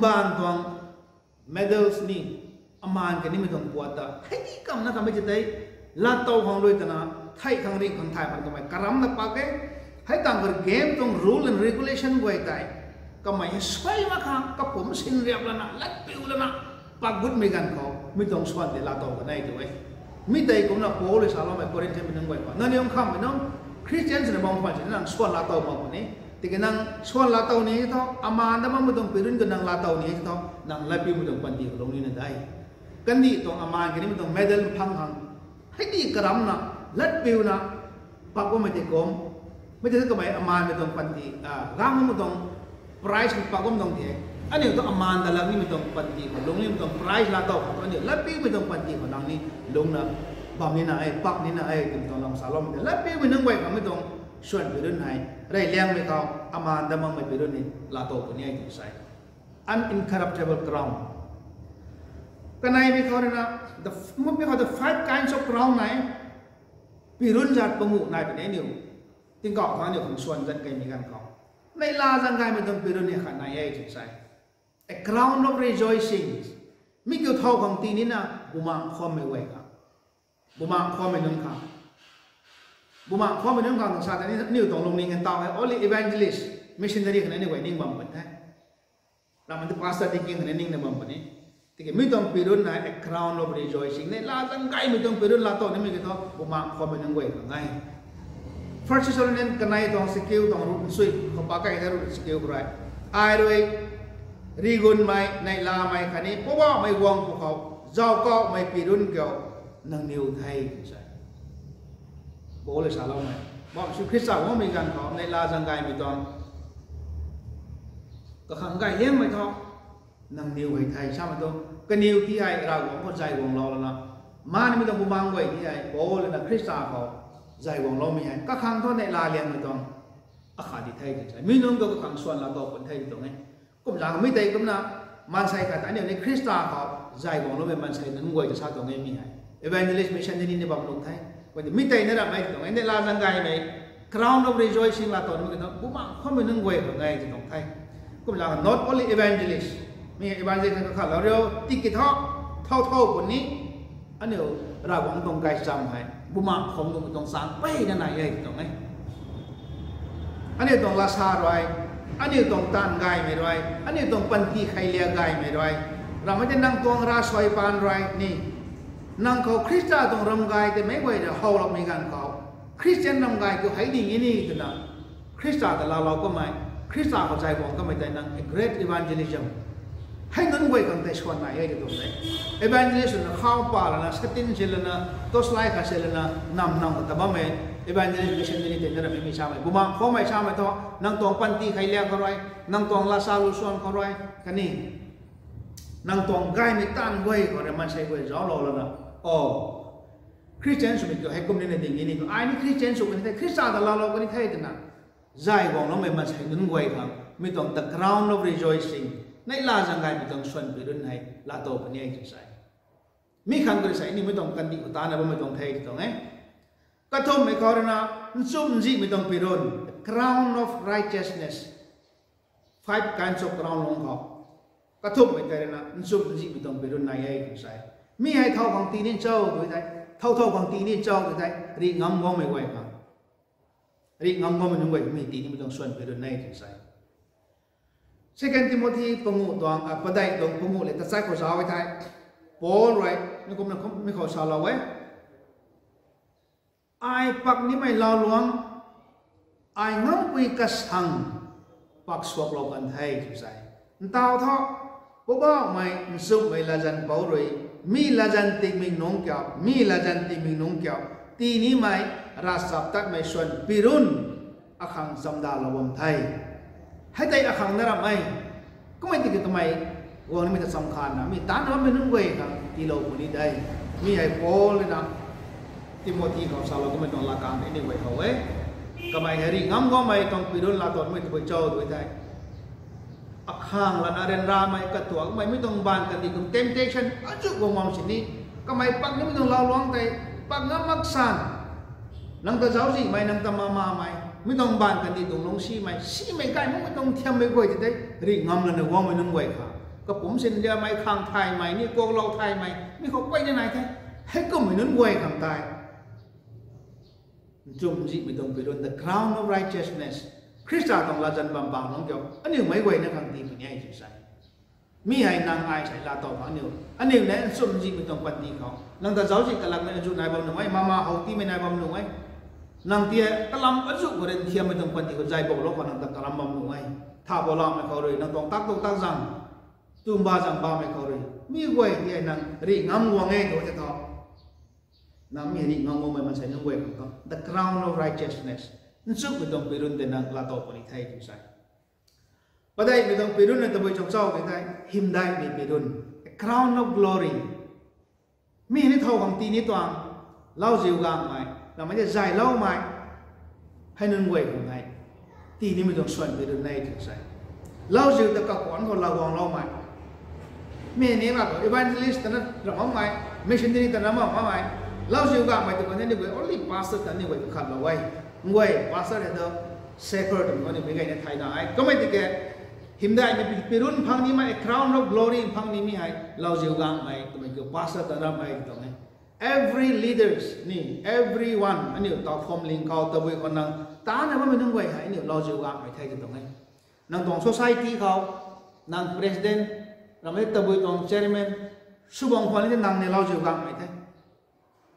บ้านตัว medals นี่อามันกันนี่ไม่ต้องปวดตาให้ที่คำนั้นคำไม่จะได้ลาโต้ของด้วยตนะไทยทางเรื่องของไทยมันก็ไม่กระรำนักปากเอ้ให้ต่างกันเกมตรง rule and regulation ไว้ใจก็ไม่สวยมากครับก็ผมสินเรียบแล้วนะลัดปิวแล้วนะปากบุดไม่กันเขาไม่ต้องสวนเดี๋ยวลาโต้กันได้ด้วยมิได้ก็น่าโป้เลยสารเราไม่ควรจะเป็นนึงไว้ก่อนนั่นยังคำไม่น้องคริสเตียนส์ในบางคนจะนั่งสวนลาโต้มากกว่านี้ที่กันนั่งส่วนลาเตานี้เท่าอามันแต่มันไม่ต้องไปรุ่นกันนั่งลาเตานี้เท่านั่งลับปิ้วไม่ต้องปันดีลงนี่นั่นได้กันดีตรงอามันกันนี่ไม่ต้องเมดัลพังหังให้ดีกระรำนะลับปิ้วนะปักว่าไม่ได้โกงไม่ได้ก็ไม่อามันไม่ต้องปันดีร่างมันไม่ต้องไพรส์ปักว่าไม่ต้องเดียอันนี้ต้องอามันแต่ละนี่ไม่ต้องปันดีลงนี่ไม่ต้องไพรส์ลาเตาอันนี้ลับปิ้วไม่ต้องปันดีนั่งนี่ลงนะบอมนี่นะไอ้ปักนี่นะไอ้ถึงต้องลองสารลมลับปิ้วไม่ต้องไว้ก็ไม่ต้องส่วนไปรุ่นไหนไรเลี้ยงไม่เขาอามันแต่มันไม่ไปรุ่นนี้ลาโตคนนี้อยู่ใส่ uncorruptible crown กันไหนไม่เขาเนี่ยนะ มันไม่เขาจะ five kinds of crown ไหนปีรุ่นจัดประมุนายเป็นไอ้นิวติงเกาะเขาเนี่ยของส่วนจัดกันมีกันเขาในลาจังไงไม่ต้องปีรุ่นนี้ขันนายอยู่ใส่ a crown of rejoicing มีเกี่ยวเท่าของตีนี้นะบุมาความไม่ไหวครับบุมาความไม่นุ่งครับบุมาความเป็นเรื่องของศาสนานี่ตรงลงนิ่งกันต่อให้ only evangelist missionary ขนาดนี้ไว้นิ่งบังคับได้เรามันจะ pastor ที่กิ่งขนาดนิ่งในบังคับนี้ที่ไม่ต้องปีรุ่นไหน a crown of rejoicing ในลาตั้งไกลไม่ต้องปีรุ่นลาโตนี่ไม่กี่ตัวบุมาความเป็นเรื่องไว้ก็ง่าย first Thessalonians กันในตรงสกิลตรงรูปสุยเขาปากกันให้รูปสกิลอะไรไอ้ด้วยรีกุนไม่ในลาไม่ขนาดนี้เพราะว่าไม่วงพวกเขาเจ้าก็ไม่ปีรุ่นเกี่ยวนังนิวไทยใช่boleh salah mai. Bahawa Kristus awak megan kau,ในลาจังไงไม่ต้องก็ขังไก่เลี้ยงไม่ท้อ năng nhiều hay thay sao mà tôi cái nhiều thì hay ra cũng có dài vòng lo là mà nếu mình mang về thì hay bố là Christa họ dài vòng lo mình hay các hàng thôi này là liền mình toàn khá đi thay thì mình không có các hàng xuân là tổ vẫn thay thì này cũng rằng mấy tay cũng là man sai cả tại này Christa họ dài vòng lo về man sai nên ngồi cho sao tổ nghe mình hay evangelist mission đi đi bằng lúc thay vậy thì mấy tay nó là mấy tổ này là rằng gai này crown of rejoicing là tổ mình nó cũng mà không mình nên ngồi ở ngay thì tổ thay cũng là not only evangelistมี evangelist ก็ขาดแล้วเรียวติกิทอเท่าคนนี้อันเดียวเราหวังตรงไกลจำให้บุมาของตรงตรงสางไปนั่นไหนเลยตรงไหนอันนี้ตรงลาซาไรอันนี้ตรงตันไกไม่ไรอันนี้ตรงปันตีไข่เลียไกไม่ไรเราไม่ได้นั่งตรงราสอยปานไรนี่นั่งเขาคริสต์ตรงรำไกแต่ไม่ไหวเดี๋ยวเขาเราไม่กันเขาคริสเตียนรำไกก็ให้ดีงี้นี่คือนะคริสต์แต่เราก็ไม่คริสต์เขาใจผมก็ไม่ได้นั่ง great evangelismให้เงินไว้กันแต่ชวนไหนให้ตรงไหนเอเวนเจลิสต์นะข้าวปลาละนะสตินเจลนะตัวสไลด์คาเซลนะนำแต่บ้าเมย์เอเวนเจลิสต์มิชชันนี่เต็มเลยไม่มีชาไหมบุมาเขาไม่ชาไหมท้อนั่งตรงปันตีใครเลี้ยงเขาไรนั่งตรงลาซาลุส่วนเขาไรกันนี่นั่งตรงไก่ไม่ตันไว้เขาเรียกมันใช้ไว้จ้าเราแล้วนะโอ้คริสเตียนสุดก็ให้กลุ่มนี้ในดิ่งนี้ก็ไอ้นี่คริสเตียนสุดกันที่คริสต์แต่เราก็นี่เท่กันนะใจของเราไม่มันใช้เงินไว้ครับไม่ต้อง the crown of rejoicingในลาจังไงไม่ต้องชวนไปรุ่นให้ลาโตปนี้จะใส่มีคำกระใส่นี่ไม่ต้องกันดีอุตานะไม่ต้องเทตรงไหนกระทบไม่ขอเลยนะซุ่มจีไม่ต้องไปรุ่น crown of righteousness 5 kinds of crown ลงเขากระทบไม่ได้เลยนะซุ่มจีไม่ต้องไปรุ่นไหนจะใส่มีให้เท่าของตีนี่เจ้าด้วยใจเท่าของตีนี่เจ้าด้วยใจรีงำงงไม่ไหวครับรีงำงงไม่ไหวไม่ตีนี่ไม่ต้องชวนไปรุ่นไหนจะใส่Second Timothy ประมุตัวประเดี๋ยวตรงประมุเลยแต่ใส่ข้อสาวไว้ท้ายโป้ไรนี่ก็ไม่ข้อสาวเราไว้ไอ้ปักนี้ไม่เล่าลวงไอ้งั้นวิกัสหังปักสวกเรากันไทยจุดใส่ตาวท้อปุ๊บว่าไม่ซุ่มไม่ละจันเบาเลยมีละจันติมิงน้องเกี่ยวมีละจันติมิงน้องเกี่ยวตีนี้ไม่รัศตัดไม่ชวนปีรุ่นอาคังสำดาลวงไทยให้ใจอาคังนั่นละไม่ก็ไม่ติดกับไม่วันนี้มันจะสำคัญนะมีตานว่าไม่นุ่งเวกันที่เราคนนี้ได้มีไอ้โป้เลยนะติโมธีของสาวเราก็ไม่ต้องละการในนี้ไว้เขาเว้ก็ไม่เฮริงำก็ไม่ต้องปีรุ่นละตอนไม่ต้องไปเจ้าด้วยได้อาคังละนาเรนราไม่กระตัวก็ไม่ต้องบานกันดีกับ temptation อาจุกวงมองสิ่งนี้ก็ไม่ปักนี่ไม่ต้องเล่าล้วงแต่ปักน้ำมักสันนั่งตะเจ้าสิไม่นั่งตะมาไม่ไม่ต้องบานกันดีตรงน้องซีไม่ใกล้ไม่ต้องเทียมไม่กวยจะได้รีงำละเนี่ยว่าไม่นุ่งไว้ค่ะก็ผมเส้นเดียวไม่ข้างไทยไม่นี่โกงเราไทยไม่ไม่เขาไปยังไงแท้ให้ก็ไม่นุ่งไว้ข้างใต้จุ่มจีไม่ต้องไปโดน the crown of righteousness คริสต์ต้องละจันบำบังน้องเกี่ยวอันนี้ไม่ไว้ในข้างตีเป็นยังไงใส่มีให้นางไอใส่ลาต่อฟังอันนี้เนี่ยจุ่มจีไม่ต้องปัดนี้เขานั่งแต่เจ้าจีกำลังในจุดไหนบ้างหนุ่มไอ้มาเอาที่ไม่ไหนบ้างหนุ่มไอ้นั่งเตี้ยกำลังอจุกเรียนเทียมไม่ต้องปัดนี้เขาใจบอกเราคนนั่งแต่กำลังบ้างหนุ่มไอ้ถ้าบอกเราไม่เขาเลยนั่งต้องตักจังตุ้มบาจังบาไม่เขาเลยมีไว้ที่นั่งรีงำวัวไงตัวจะทอน้ำมีรีงำวัวมันใส่นุ่งไว้ของเขา the crown of righteousness นั่นสุดไม่ต้องไปรุ่นแต่นั่งลาต่อปนิไทยที่ใส่ประเดี๋ยวไม่ต้องไปรุ่นในตัวไปจงเจ้าไปได้หิมได้ไม่ไปรุ่น crown of glory มีในเท่าของตีนี้ตัวเล่าจิวกางไหมเราไม่ได้ใจเล่าไหมให้นุ่งไว้ของไงตีนี้ไม่ต้องส่วนไปรุ่นในที่ใส่เล่าจิวแต่กับขวัญคนเราวางเล่าไหมมีนี้แบบอีวานเจลิสต์นั้นเราเอาไหมมิชชันนี่แต่นั้นเอาไหมเล่าจิวกางไหมแต่คนนี้ด้วย only pastor แต่นี่ไว้ขัดเราไว้ไว้ pastor เนี่ยตัว sacred คนนี้ไม่ไงในไทยได้ก็ไม่ติดแกหิมได้เนี่ยไปรุ่นพังนี้มา crown of glory พังนี้มีให้เล่าจิวกางไหมตัวมันคือ pastor แต่นั้นไหมตรงนี้ every leaders นี่ everyone อันนี้ต่อฟอร์มลิงเขาตัวบุคคลนั้นตาเนี่ยว่าไม่ต้องไว้ให้เนี่ยเล่าจิวกางไหมไทยจะตรงนี้นั่งตรง society เขานั่ง president เราไม่ตะบุยตรง chairman สุบงพอนี่นั่งในเราจิวกังไม่ใช่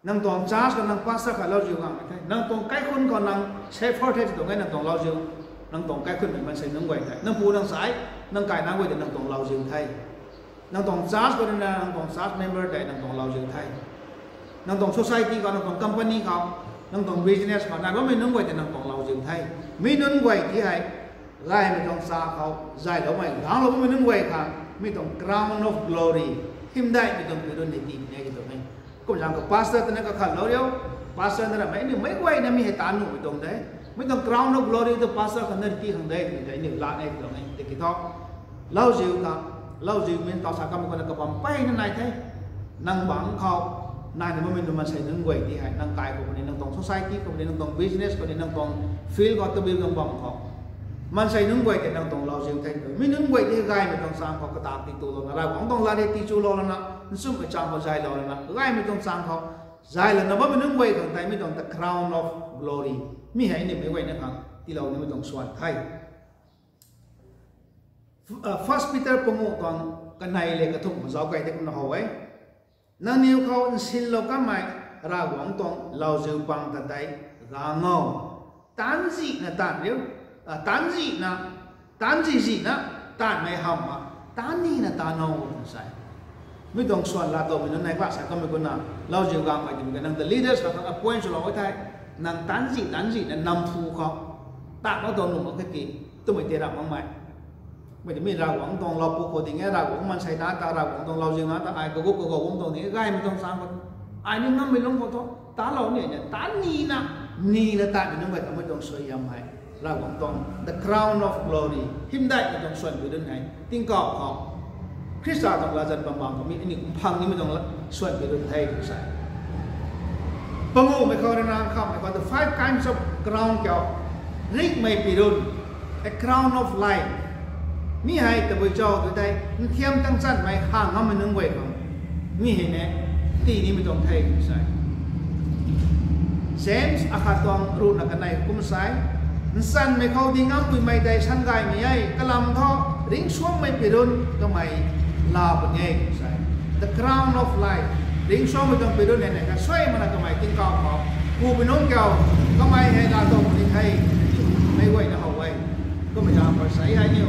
นั่งตรง charge กับนั่ง pastor กับเราจิวกังไม่ใช่นั่งตรงใกล้คนก็นั่ง shepherd ตรงนี้นั่งตรงเราจิวนั่งตรงใกล้คนมันใส่นั่งไว้ไทยนั่งปูนั่งสายนั่งไก่นั่งไว้แต่นั่งตรงเราจิวไทยนั่งตรง charge ก็นั่งตรง charge member แต่นั่งตรงเราจิวไทยนั่งตรง society ก็นั่งตรง company เขานั่งตรง business เขานั่งก็ไม่นั่งไว้แต่นั่งตรงเราจิวไทยไม่นั่งไว้ที่ไหนไล่ไม่ต้องซาเขาใจเราไม่หลังเราไม่นุ่งไว้ครับ ไม่ต้อง crown of glory หิมได้ไม่ต้องไปรุ่นในทีนี้ก็ต้องให้ก็อย่างกับ pastor ตอนนั้นก็ขัดเราเดียว pastor นั่นแหละไม่เนี่ยไม่ไหวนะมีเหตุการณ์หนุ่มไม่ต้องได้ไม่ต้อง crown of glory ตัว pastor ขันนั่นที่ขันได้ถึงจะเนี่ยละได้ตรงนี้แต่กี่ท้อเล่าจิวกับเล่าจิวเป็นต่อสากรรมคนกับผมไปนั่นไหนแท้นั่งบังเขานายเนี่ยมันมาใช้หนึ่งเวทีให้นั่งกายคนนี้นั่งตรง society คนนี้นั่งตรง business คนนี้นั่งตรง field ก็ตัวบิลกับบังเขามันใช้นึ่งไว้แต่นั่งตรงเราเชียงไทยไม่นึ่งไว้ที่ไกลไม่ต้องสร้างเขากระตากติดตัวเราเราของต้องลาเดติจูเราแล้วนะซุ่มไปจามเขาใจเราแล้วนะไกลไม่ต้องสร้างเขาใจแล้วนะว่าไม่นึ่งไว้ของไทยไม่ต้อง the crown of glory มีให้เนี่ยไม่ไว้นะครับที่เราเนี่ยไม่ต้องสวดไทย First Peter ปงุตอนกันในเลยกระทุ่มสาวไก่ที่คุณเอาไว้นั่นนิ้วเขาสินเราก็ไม่ราหวังตรงเราจะปังตัดใจกางเอาตันจีนะตันเดียวตันจีนะตันจีนะตันไม่ห้ามอ่ะตันนี่นะตันเอาใช่ไม่ต้องส่วนละตัวมันในภาษาก็ไม่คนน่ะเราจะกางไปถึงกันนั่งแต่ leaders เขาต้อง appoint เราไว้ไทยนั่งตันจีนะนำผู้เขาตัดเราตัวหนุ่มก็กี่ตัวไม่เจริญมากมายไม่ได้มีราหวังตรงเราปกติไงราหวังมันใช้ด้านตาราหวังตรงเราจะงั้นแต่ไอ้ก็วงตรงนี้ไอ้ไม่ต้องสร้างคนไอ้นี่งั้นไม่ลงพอท้อตาเราเนี่ยตานี่นะตาเป็นนึกว่าทำไมต้องสวยยำให้ราหวังตรง the crown of glory หิมได้ไม่ต้องส่วนไปด้วยไหนติ้งกอบของคริสต์ต้องลาจันบางๆก็มีอันนี้พังนี่ไม่ต้องส่วนไปด้วยไทยใส่ปังโง่ไม่เข้าในนามคำไม่เข้า the 5 kinds of crown เกี่ยวริกไม่ไปด้วย a crown of lifeมีให้แต่บุญเจ้าตัวใดเทียมตั้งสั้นไม่ห่างเขามันนึงไว้ของมีเห็นไหมที่นี้ไม่ต้องไทยใช่เซมส์อาคาตองรูนักในกุ้มสายสั้นไม่เข้าดิ้งอ้ำปุยไม่ได้ชั้นกายไม่ใหญ่กระลำท่อริ่งช่วงไม่ปิดรุ่นก็ไม่ลาบเงี้ยใช่ the crown of life ริ่งช่วงไม่ต้องปิดรุ่นเนี่ยก็ช่วยมันก็ไม่ติ้งกอบเขากูเป็นน้องเก่าก็ไม่ให้ลาตรงนี้ไทยไม่ไหวนะเอาไว้ก็ไม่ยอมภาษาให้เนี่ย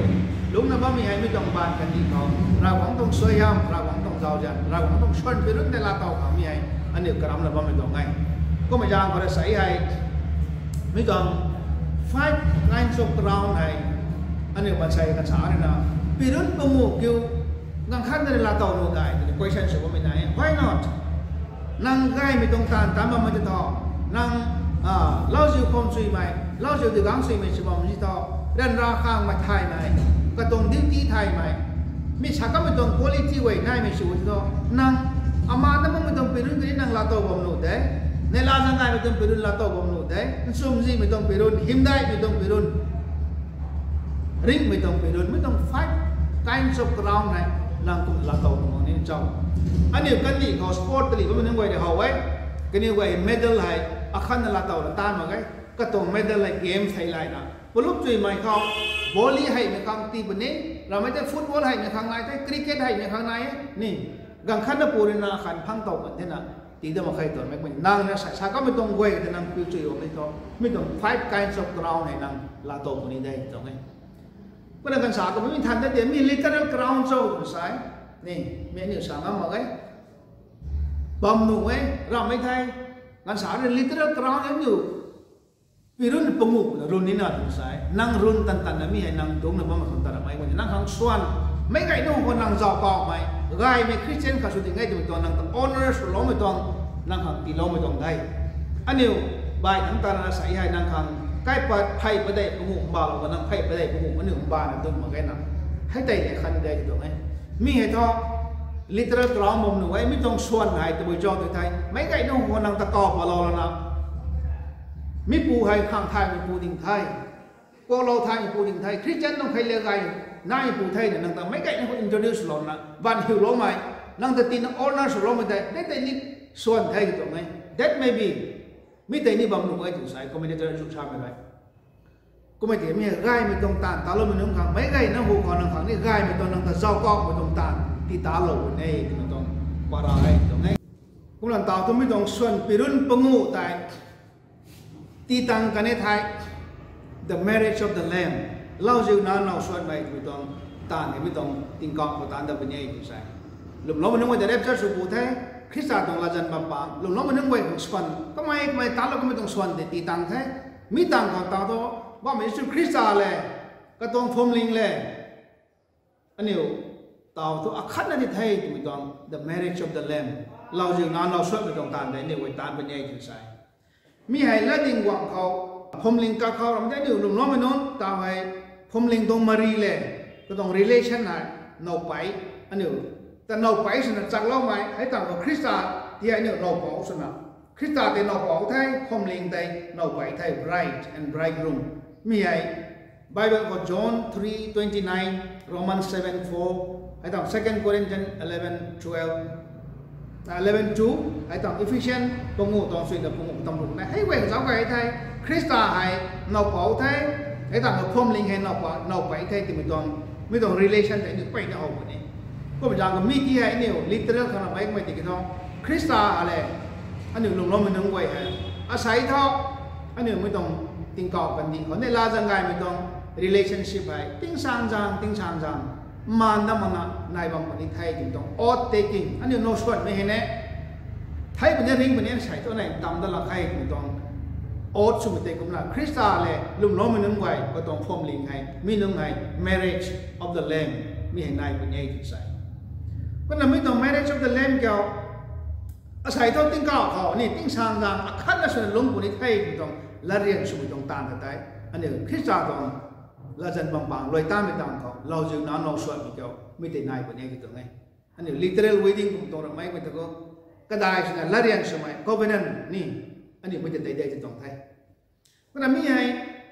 ลุงนะว่ามีให้ไม่ต้องบานกันที่เขาเราหวังต้องสวยงามเราหวังต้องเจ้าจันเราหวังต้องชนไปรุ่นแต่ละเตาเขามีให้อันนี้กระทำนะว่าไม่ต้องไงก็ไม่ยอมภาษาให้ไม่ต้อง five lines of crown ให้อันนี้มันใช้กันสาเนี่ยนะปีรุ่นประมุขอยู่งังขั้นในละเตาโน้ตได้ question สุดว่าไม่ไหน why not นั่งใกล้ไม่ต้องการตามมันจะต่อนั่งเล่าสิ่งความสวยไหมเล่าสิ่งที่กังสวยไม่ใช่ว่ามันจะต่อเรื่องราคามาไทยไหมก็ตรงดิวตี้ไทยไหมมีฉากก็ไม่ตรงคุณภาพไว้ง่ายไม่ชัวร์ตัวนั่งอามาแต่มันไม่ต้องไปรุ่นนี้นั่งลาโต้บอมโนได้ในลาสังกัดไม่ต้องไปรุ่นลาโต้บอมโนได้ซุ่มซีไม่ต้องไปรุ่นหิมได้ไม่ต้องไปรุ่นริงไม่ต้องไปรุ่นไม่ต้อง five kinds of crown ไหนนั่งกุมลาโต้บอมนี่เจ้าอันนี้กันนี่เขาสปอร์ตตีก็มันนึกไว้เดี๋ยวเขาไว้กันนี่ไว้เมดัลให้อาคารลาโต้ละตานมาไงก็ตรงเมดัลให้เกมไทยไลน์นะบอลลูกจุยไม่เขาบอลลี่ให้ในครั้งตีบนี้เราไม่ได้ฟุตบอลให้ในครั้งไหนแต่คริกเก็ตให้ในครั้งไหนนี่กังขันน่ะปูรินาขันพังโตกันที่น่ะตีเดิมมาใครตัวไม่เป็นนางเนี่ยสายก็ไม่ต้องเว้ยแต่นางพิวจุยไม่ต้องไม่ต้อง five kinds of crown ให้นางลาโตคนนี้ได้ตรงนี้เพราะนักการศึกษาก็ไม่มีทันได้เดี๋ยวมี literal crown โซ่สายนี่มีอันนี้สั่งมาไงบอมหนุ่มไว้เราไม่ไทยการศึกษาเนี่ย literal crown ยังอยู่ปีรุ่นประมุขรุ่นนี้น่าสงสัยนั่งรุ่นตันๆนะมีให้นั่งตรงนั้นบ้างคนตระไม่คนนั่งข้างส่วนไม่ไกลนู่นคนนั่งจอกอกไหมไกลไม่คริสเตียนเขาสุดที่ไงจะไม่ต้องนั่งตั้ง honors ล้อไม่ต้องนั่งข้างตีล้อไม่ต้องได้อันนี้ใบทั้งตาใส่ให้นั่งข้างใกล้ปัดไพ่ประเดี๋ยวประมุขบ้าเราก็นั่งไพ่ประเดี๋ยวประมุขมันหนึ่งบ้านตึ้งมาแค่นั้นให้ใจในคันใดตรงนี้มีให้ท่อ literal crown มุมหนึ่งไว้ไม่ต้องส่วนไหนตัวจอตัวไทยไม่ไกลนู่นคนนั่งตะกอบมาเราแล้วนะมีปูไทยข้างไทยมีปูดิ่งไทยพวกเราไทยมีปูดิ่งไทยคริสเตียนต้องใครเลี้ยงไก่น่ามีปูไทยเนี่ยนั่งแต่ไม่ไก่นั่งคนอินโดนีเซียหล่นนะวันหิวล้มไหมนั่งแต่ตีนออร์นาสุล้มไม่ได้ได้แต่นี่ส่วนไทยถูกไหม that may be มีแต่นี่บำรุงไว้ถึงสายก็ไม่ได้จะชุกชาไม่ได้ก็ไม่แต่มีไก่ไม่ต้องตานตาเราไม่ต้องขังไม่ไก่นั่งหัวคอนั่งขังนี่ไก่ไม่ต้องนั่งแต่เจ้าก็ไม่ต้องตานที่ตาเราเนี่ยไม่ต้องปาราไอ้ตรงนี้กุหลาบตาต้องไม่ต้องส่วนปีรุ่นปังงูตายตีตังกันในไทย the marriage of the lamb เล่าจิวนั้นเราส่วนไปไม่ต้องตานไม่ต้องติงกอกก็ตานแต่เป็นยังไงใช่หลุมล้อมันนึกว่าจะได้เจ้าสุบูแท้คริสต์ต้องละจันบัมปังหลุมล้อมันนึกว่าส่วนก็ไม่ตานเราก็ไม่ต้องส่วนแต่ตีตังแท้มีตังของตาตัวว่าไม่ใช่คริสต์เลยก็ต้องฟอมลิงเลยอันนี้ tàu thu khát là đi thay tụi mình the marriage of the lamb lâu dừng nó suốt bị đồng tàn đấy nếu quay tàn bên đây thì sai mi hay là đình quảng khâu phong linh ca khâu làm thế điều đồng nó mới nói tao hay phong linh tông Marie lệ cái tông relation này nấu bảy anh hiểuแต่นอกไปสนะจากเล่าไหมให้ต่างกับคริสต์ที่ไอ้เนี่ยนอกเผาสนะคริสต์ที่นอกเผาไทยพรมลิงไทยนอกไปไทย bride and bridegroom มีไอ้ Bible ของ John 3:29 Romans 7:4 ให้ต่าง 2 Corinthians 11:2 ให้ต่าง Ephesians ตรงงูตรงสุดกับตรงงูตรงลุกนะให้เว้นสาวไก่ไทยคริสต์ให้นอกเผาไทยให้ต่างกับพรมลิงให้นอกไปไทยที่ไม่ต้อง relation แต่นี่ไปเนี่ยเอาหมดนี่ก็เป็นอย่างกับมีที่ไอ้เนี่ย literal ขนาดไหนไม่ติดกันคริสต์อะไรอันนี้ลงล้อมันนึงไว้ฮะอาศัยเท่าอันนี้ไม่ต้องติงกอบกันดีคนในลาจังไงไม่ต้อง relationship ไปติงสางจังมันนั่นมันนายบางคนที่ไทยจึงต้อง oath taking อันนี้ no sweat ไม่เห็นเนี่ยไทยเป็นยังริงเป็นยังใส่ตัวไหนตามตลาดไทยจึงต้อง oath สุดท้ายก็มันคริสต์อะไรลงล้อมันนึงไว้ก็ต้องพรมลิงให้มีนึงให้ marriage of the lamb มีเห็นนายเป็นยังจึงใส่ก็นั่นไม่ต้อง marriage of the lamb เกี่ยวอาศัยเท่าติ้งก้าวเขานี่ติ้งสางจังขั้นนั้นส่วนลงปุ่นไทยต้องละเรียนสุดต้องตามกันได้อันนี้คริสต์ต้องละจันบางลอยตามไปตามเขาเราจึงนั้นเราสวดมีเกี่ยวไม่ได้นายปุ่นยังตรงไหนอันนี้ literal wedding ตรงนั้นไม่เป็นตัวก็ได้ส่วนละเรียนสมัย covenant นี่อันนี้ไม่ได้ได้ตรงไทยก็นั่นมีไอ้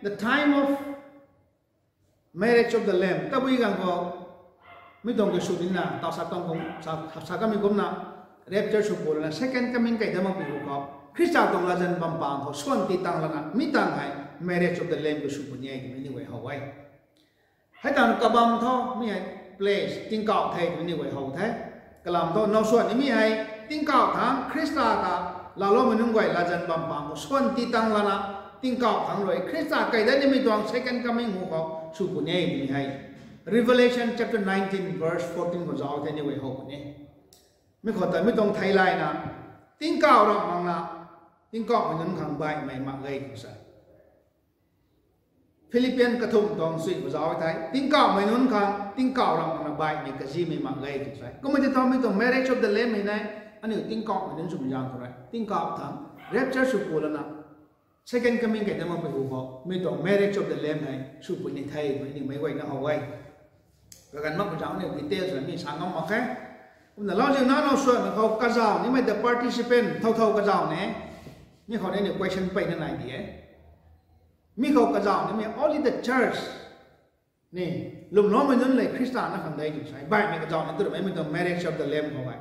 the time of marriage of the lamb แต่บุยกันก็ไม่ต้องไปสุดนี่นะต่อสักต้องสักก็มีกุมนะเรียบเจอสุโขนะ second coming ก็จะมาเป็นรูปเขาคริสต์ต้องละจันบางเขาส่วนที่ตั้งละนะมีตั้งให้ marriage of the lamb ก็สุโขนี่ก็ไม่ได้ไว้เอาไว้ให้ตั้งกระบำเขามีให้ place ติ้งเก่าไทยก็ไม่ได้ไว้เอาแท้กระลำเขานอกส่วนนี้มีให้ติ้งเก่าทางคริสต์ก็เราล้อมันนึงไว้ละจันบางเขาส่วนที่ตั้งละนะติ้งเก่าทางเลยคริสต์ก็ได้ไม่ต้อง second coming ของเขาสุโขนี่มีให้Revelation chapter 19 verse 14 ก็จะเอาแต่นี่ไว้หกนี่ไม่ขอแต่ไม่ต้องไทยไลน์นะติ้งเก่าเรามังนะติ้งเก่ามันนั้นขังใบไม่มาเลยก็ใช่ฟิลิปปินส์กระทุ่มตองสุดก็จะเอาไทยติ้งเก่ามันนั้นขังติ้งเก่าเรามังนะใบไม่กระซีไม่มาเลยก็ใช่ก็ไม่จะต้องไม่ต้อง marriage of the lamb ไม่ได้อันนี้ติ้งเก่ามันนั้นสุดยอดเลยติ้งเก่าทั้ง rapture สุดโบราณนะ second coming ก็จะมาเป็นหัวไม่ต้อง marriage of the lamb ให้สุดเป็นในไทยไม่ได้ไม่ไว้นะเอาไว้ก็กันมักจะเอาเนี่ยดีเทลส่วนมีสางน้ำมาแค่ผมแต่เราจึงนั้นเราส่วนเขากระเจ้านี่ไม่แต่ participant เท่ากระเจ้าเนี่ยนี่เขาเนี่ย question ไปนั่นไหนดีมีเขากระเจ้านี่มี only the church นี่ลุมล้อมมันนั่นเลยคริสต์นะคำใดจึงใช่ใบมีกระเจ้านั่นตัวไม่ต้อง marriage of the lamb เขาไว้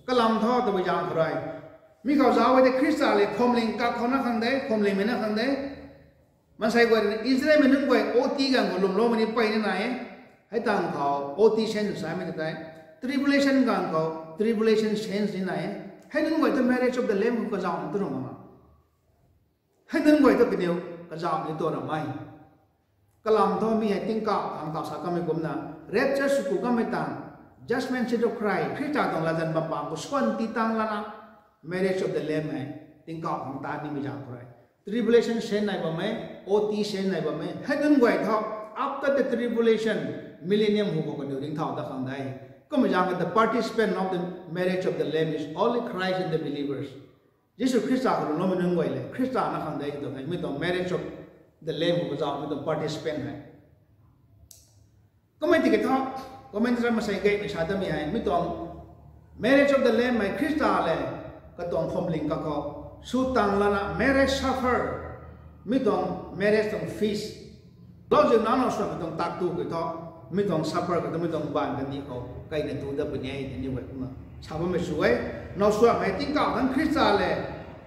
ก็ลำท่อตัวไปยาวเท่าไรมีเขาเจ้าไว้แต่คริสต์เลยพรมลิงกับเขานั่นคำใดพรมลิงไม่นั่นคำใดมันใส่ไว้อิสราเอลมันนึกไว้โอตีกันลุมล้อมมันนี่ไปนั่นไหนให้ต่างเขาโอทีเชนส์ใช่ไหมแต่ tribulation กันเขา tribulation change นี่ไหนให้นึกไว้ตัว marriage of the lamb ก็จะเอาตัวนั้นมาให้นึกไว้ตัวเป็นเดียวก็จะเอาในตัวนั้นไม่ก็ลำตัวมีให้ติ้งก้าวทางต่อสักก็ไม่กลมนะ rapture สุขุก็ไม่ต่าง judgment seat of Christ คริสต์ต้องละจันบางก็ส่วนที่ตั้งละนะ marriage of the lamb ให้ติ้งก้าวทางตานี่ไม่จางใคร tribulation change ไหนบ้างไหม OT change ไหนบ้างไหมให้นึกไว้เท่าafter the tribulation millennium who go during thao ta khang dai ko ma jang the participant of the marriage of the lamb is only Christ and the believers Jesus Christ ko no ma nang wai le Christ na khang dai to mi to marriage of the lamb who go mi to participant hai ko ma ti ke tho ko ma tra ma sai gai ni sa ta mi hai mi to marriage of the lamb mai Christ le ka tong phom ling ka ko su tang la na marriage suffer mi to marriage tong feastเราจึงนั้นเราสวดไม่ต้องตักตู้กันท้อไม่ต้องซัพพอร์ตกันไม่ต้องบ้านกันนี่เขาใกล้ในตู้ดับเป็นยังไงนี่ไว้มาชาวบ้านไม่สวยเราสวดไม่ติ้งเก่าทั้งคริสต์เลย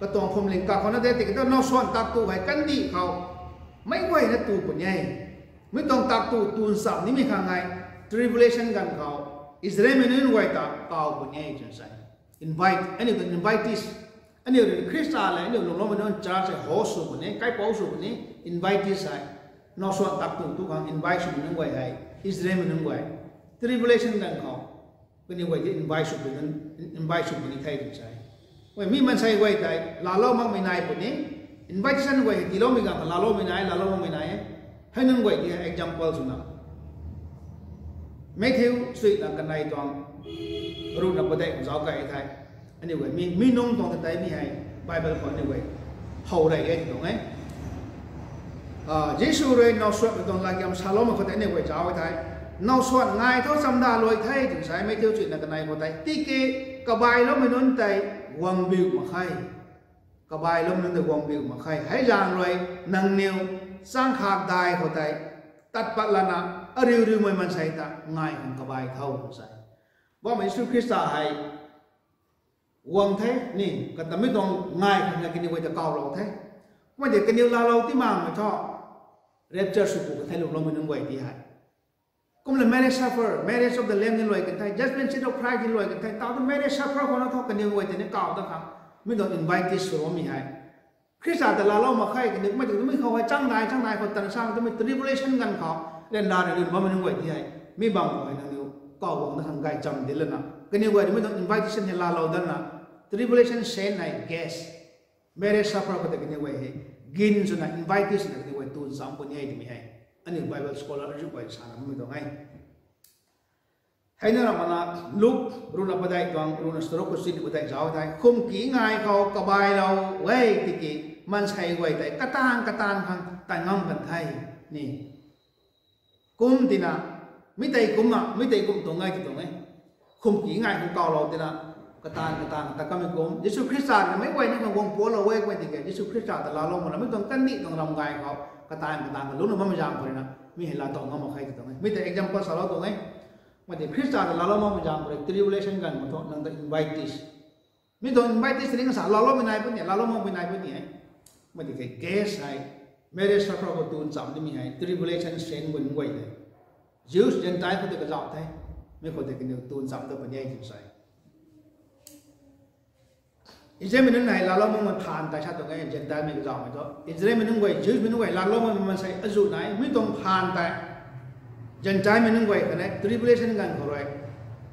ก็ต้องพรมลิงกับเขานั่นเด็กแต่เราสวดตักตู้ไว้กันดีเขาไม่ไหวนะตู้เป็นยังไงไม่ต้องตักตู้ตูนสับนี่มีข้างไง tribulation กันเขาอิสราเอลไม่นึกไว้ตักเก่าเป็นยังไงจังใส่ invite อันนี้เป็น invitees อันนี้เป็นคริสต์เลยอันนี้หลวงพ่อมันนั่นจ้าใส่โฮสต์เป็นยังใกล้โฮสต์เป็นยัง invitees ใส่นอกส่วนตักตุกครั้ง invite สุดนึงไว้ให้อิสราเอลนึงไว้ tribulation กันเขาเป็นยังไงที่ invite สุดเป็นนั้น invite สุดเป็นที่ไทยถึงใช่ไว้มีมันใช่ไว้แต่ลาโลมังไม่นายปุ่นนี้ invitation ไว้ที่เราไม่กันลาโลไม่นายลาโลมังไม่นายให้นึงไว้ที่ example สุดนะ mấy thiếu suy là cái này toàn rồi là vấn đề của giáo cái thay anh em vậy mi nông toàn thực tế mi hay Bible có như vậy hậu đại cái đúng ấy Giêsu rồi nào suốt toàn là cái Salom có thể như vậy giáo cái thay nào suốt ngày thôi xăm đa lôi thay thì sai mấy thiếu chuyện là cái này có thể tí cái bài đó mình nói tay quăng biểu mà khai cái bài đó mình nói quăng biểu mà khai hãy rằng rồi năng nhiều sang khạc đài có thể tắt bắt là na ở riu mình sai ta ngay không cái bài thâu sai bao mấy sư Christ hay quăng thế nè cái tấm mấy đồng ngay không là cái điều vậy cao lâu thế mà để cái điều là lâu tí mà cho rapture sự của cái lục lâu mình vậy thì hay cũng là marriage supper marriage of the lamb như loại cái thay judgment seat of Christ như loại cái thay tao cái marriage supper của nó thôi cái điều vậy thì nó cao đó không mình đồng invite this số mình hay Christ là lâu mà khai cái điều mà chúng mình không phải trăng này còn tận sang chúng mình tribulation gần khó nên là điều mà mình vậy thì hay mi bằng gọi là điều cao bằng nó hàng gai chậm đến lần nào cái điều vậy thì mình đồng invitation như là lâu đó là tribulation sen này guess marriage supper có thể cái điều vậy gin cho nên invitation cái điều vậy tu giảm của nhảy thì mình hay anh em Bible scholar giúp vậy sao mình đồng ngay hay nữa là lúc runa badai toàn runa stroke của sinh badai giáo thay không kỹ ngayเขากระบายเราเว้ยที่กี่มันใช้ไว้แต่กระตานพังแต่งงกันไทยนี่กุมตีน่ะไม่ได้กุมอ่ะไม่ได้กุมตรงไงที่ตรงไงkhông kỹ ngay không caoเราตีน่ะกระตานแต่ก็ไม่กุมยิสุคริสต์ไม่ไว้ในวงปัวเราเว้ยที่กี่ยิสุคริสต์แต่เราลงมันไม่ต้องกันนี่ต้องรำไงเขากระตานกันรู้นะมันไม่ยากเลยนะไม่เห็นเราตรงเขามาใครที่ตรงไงไม่แต่ example สาวเราตรงไงmà để Christ là lao lo mà jam rồi tribulation gần một thôi năng được invite this mình thôi invite this thì cái sao lao lo bên này bên này lao lo mà bên này mà để cái case này marriage supper của tuần giảm thì mình hay tribulation sen quên quay này Jews Gentile có thể cái dạo thế mới có thể cái điều tuần giảm được bên này thì sai Israel mình này lao lo mà phàn tại sao tụi cái Gentile mình dạo mà thôi Israel mình quay Jews mình quay lao lo mà mình sai ở chỗ này mìnhต้องphàn tại Gentile mình quay cái này tribulation gần rồi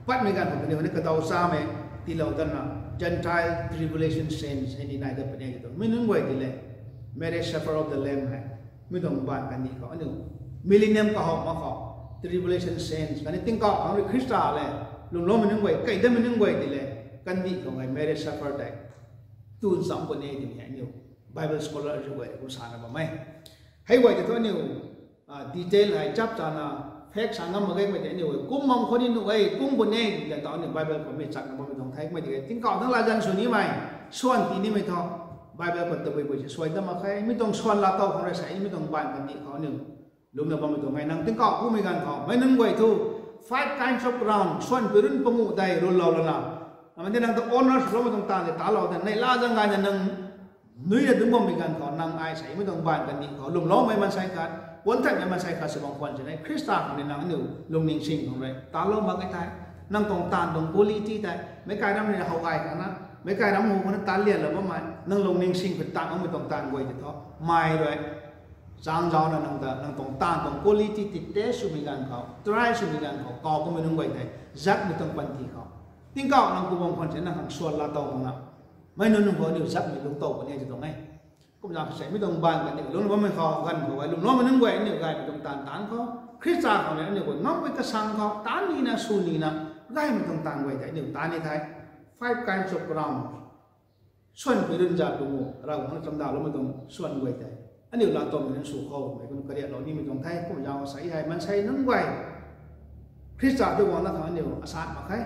bắt mình gần cái điều này cái đầu xa mà thì lâu tân là Gentile tribulation saints hay này được cái này rồi mình quay thì là marriage supper of the lamb này mình đồng bạn cái này có anh millennium có học mà có tribulation saints cái này tiếng có ông Christ là lúc đó mình quay cái đó mình quay thì là cái này có ngày marriage supper đấy tuần sống cái này thì mình nhiều Bible scholar rồi vậy cũng sáng là mấy hay vậy thì thôi nhiều detail hay chấp cho nó phép sáng ngâm một cái vậy nhiều cũng mong có đi nụ ấy cũng buồn nghe để tao những Bible của mình chẳng có mình đồng thấy mà thì tiếng cọทั้งlà dân số ní mày xuân tí ní mày thôi Bible của tụi mình xuôi tâm mà khai mình đồng xuân là tao không phải sẽ mình đồng bạn mình khó nhiều lúc nào mình đồng ngày năng tiếng cọ của mình gần khó mấy năm vậy thu 5 kinds of ground xuân cứ đến công ngụ đây rồi lâu là nào mà mình đang tao honor số mình đồng tàn để tá lâu thì này la ra ngay là nâng núi là đúng không mình gần khó năng ai sẽ mình đồng bạn mình khó lùng ló mấy mình sai cảวันทั้งมันใช้คาสบางคนจะได้คริสต์ในนังหนึ่งลงนิ่งสิ่งของเราตาลงมาไกลๆนั่งตรงตาตรงกุลีที่ได้ไม่ไกลน้ำเนี่ยเขาไกลกันนะไม่ไกลน้ำหูคนตาเลี้ยนหรือว่ามันนั่งลงนิ่งสิ่งเป็นตาเขาไม่ตรงตาไว้จะท้อไม่เลยจางจาวนั่งตรงตาตรงกุลีที่ติดเตะสุมิกันเขาตรายสุมิกันเขาก่อก็ไม่ต้องไว้ได้จัดไม่ต้องปันทีเขาทิ้งเก่านั่งกูบางคนจะนั่งส่วนละโตของเราไม่นุ่งหัวเดี๋ยวจัดไม่ลงโตกันเนี่ยจะตรงไหนcũng làm sẽ mới đồng bàn cái lúc nó mới khó gần của vậy lúc nó mới nâng quậy nhiều cái đồng tán khó Christ ra họ này nhiều quậy ngóc với cái sang khó tán đi na su đi na gai mình đồng tán quậy thấy nhiều tán đi thấy 5 kinds of ground xuân phải đơn giản đúng không ra cũng trong đảo nó mới đồng xuân quậy thấy anh nhiều là tổng mình sủ khâu mấy con cái điện đó đi mình đồng thấy cũng giàu sấy hayมันใช้ nâng quậy Christ ra tôi muốn là thằng nhiều sát mà khai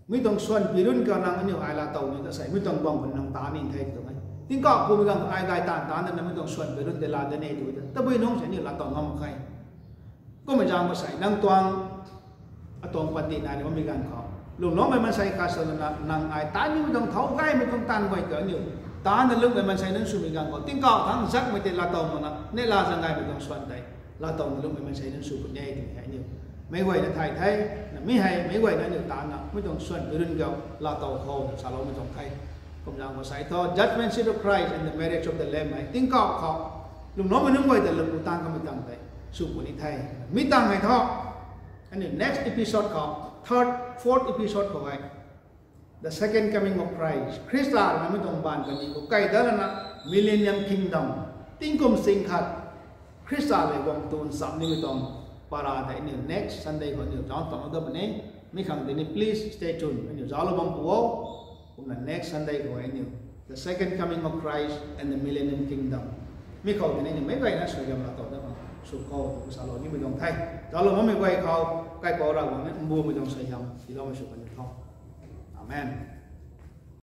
mới đồng xuân phải đơn cao năng nhiều ai là tàu mình ta sấy mới đồng bằng mình đồng tán nhìn thấy được không tiếng cọ của mình gần ai gai tàn nên mìnhต้องส่วนไปรุ่นเดลาเดเนดูแต่ไม่น้องฉันนี่ละตองงอมใครก็ไม่จำมาใส่นั่งตวงตวงปฏินายว่ามีการขอลุงน้องมันใส่คาสนนั่งไอตานี่ไม่ต้องเท้าใกล้ไม่ต้องตันไว้เกินอยู่ตานั่นลึกมันใส่นั่นสุมีการขอtiếng cọทั้งซักไม่ติดละตองมันนะเนี่ยลาจังไงไม่ต้องส่วนใดละตองนั่นลึกมันใส่นั่นสุเป็นใหญ่ถึงใหญ่อยู่ไม่ไหวนะไทยไม่ให้ไม่ไหวนะอยู่ตานะไม่ต้องส่วนไปรุ่นเก่าละตองโคสาวไม่ต้องใครผมยังมาใส่ท่อ judgment seat of Christ and the marriage of the Lamb ไอ้ติ้งเก่าเขาลุงน้องมันนึกไว้แต่ลุงตังก็ไม่ตังไปสุขุนิไทยไม่ตังไงท่ออันนี้ next episode เขา fourth episode เขาไว้ the second coming of Christ คริสต์เราไม่ต้องบานกันนี่ก็ใกล้แล้วนะ millennium kingdom ติ้งกลมสิงขัดคริสต์เลยกองตูนสามนี่ไม่ต้อง para the next Sunday ko niyo John tong do bani mi khang dini please stay tuned niyo jalo bang puo the next Sunday ko niyo the second coming of Christ and the millennium kingdom mi khau dini ni mai bai na so jam la to da su ko sa lo ni mi dong thai jalo mo mi bai khau kai po ra wa mi bu mi dong sai jam ti lo ma su kan thong amen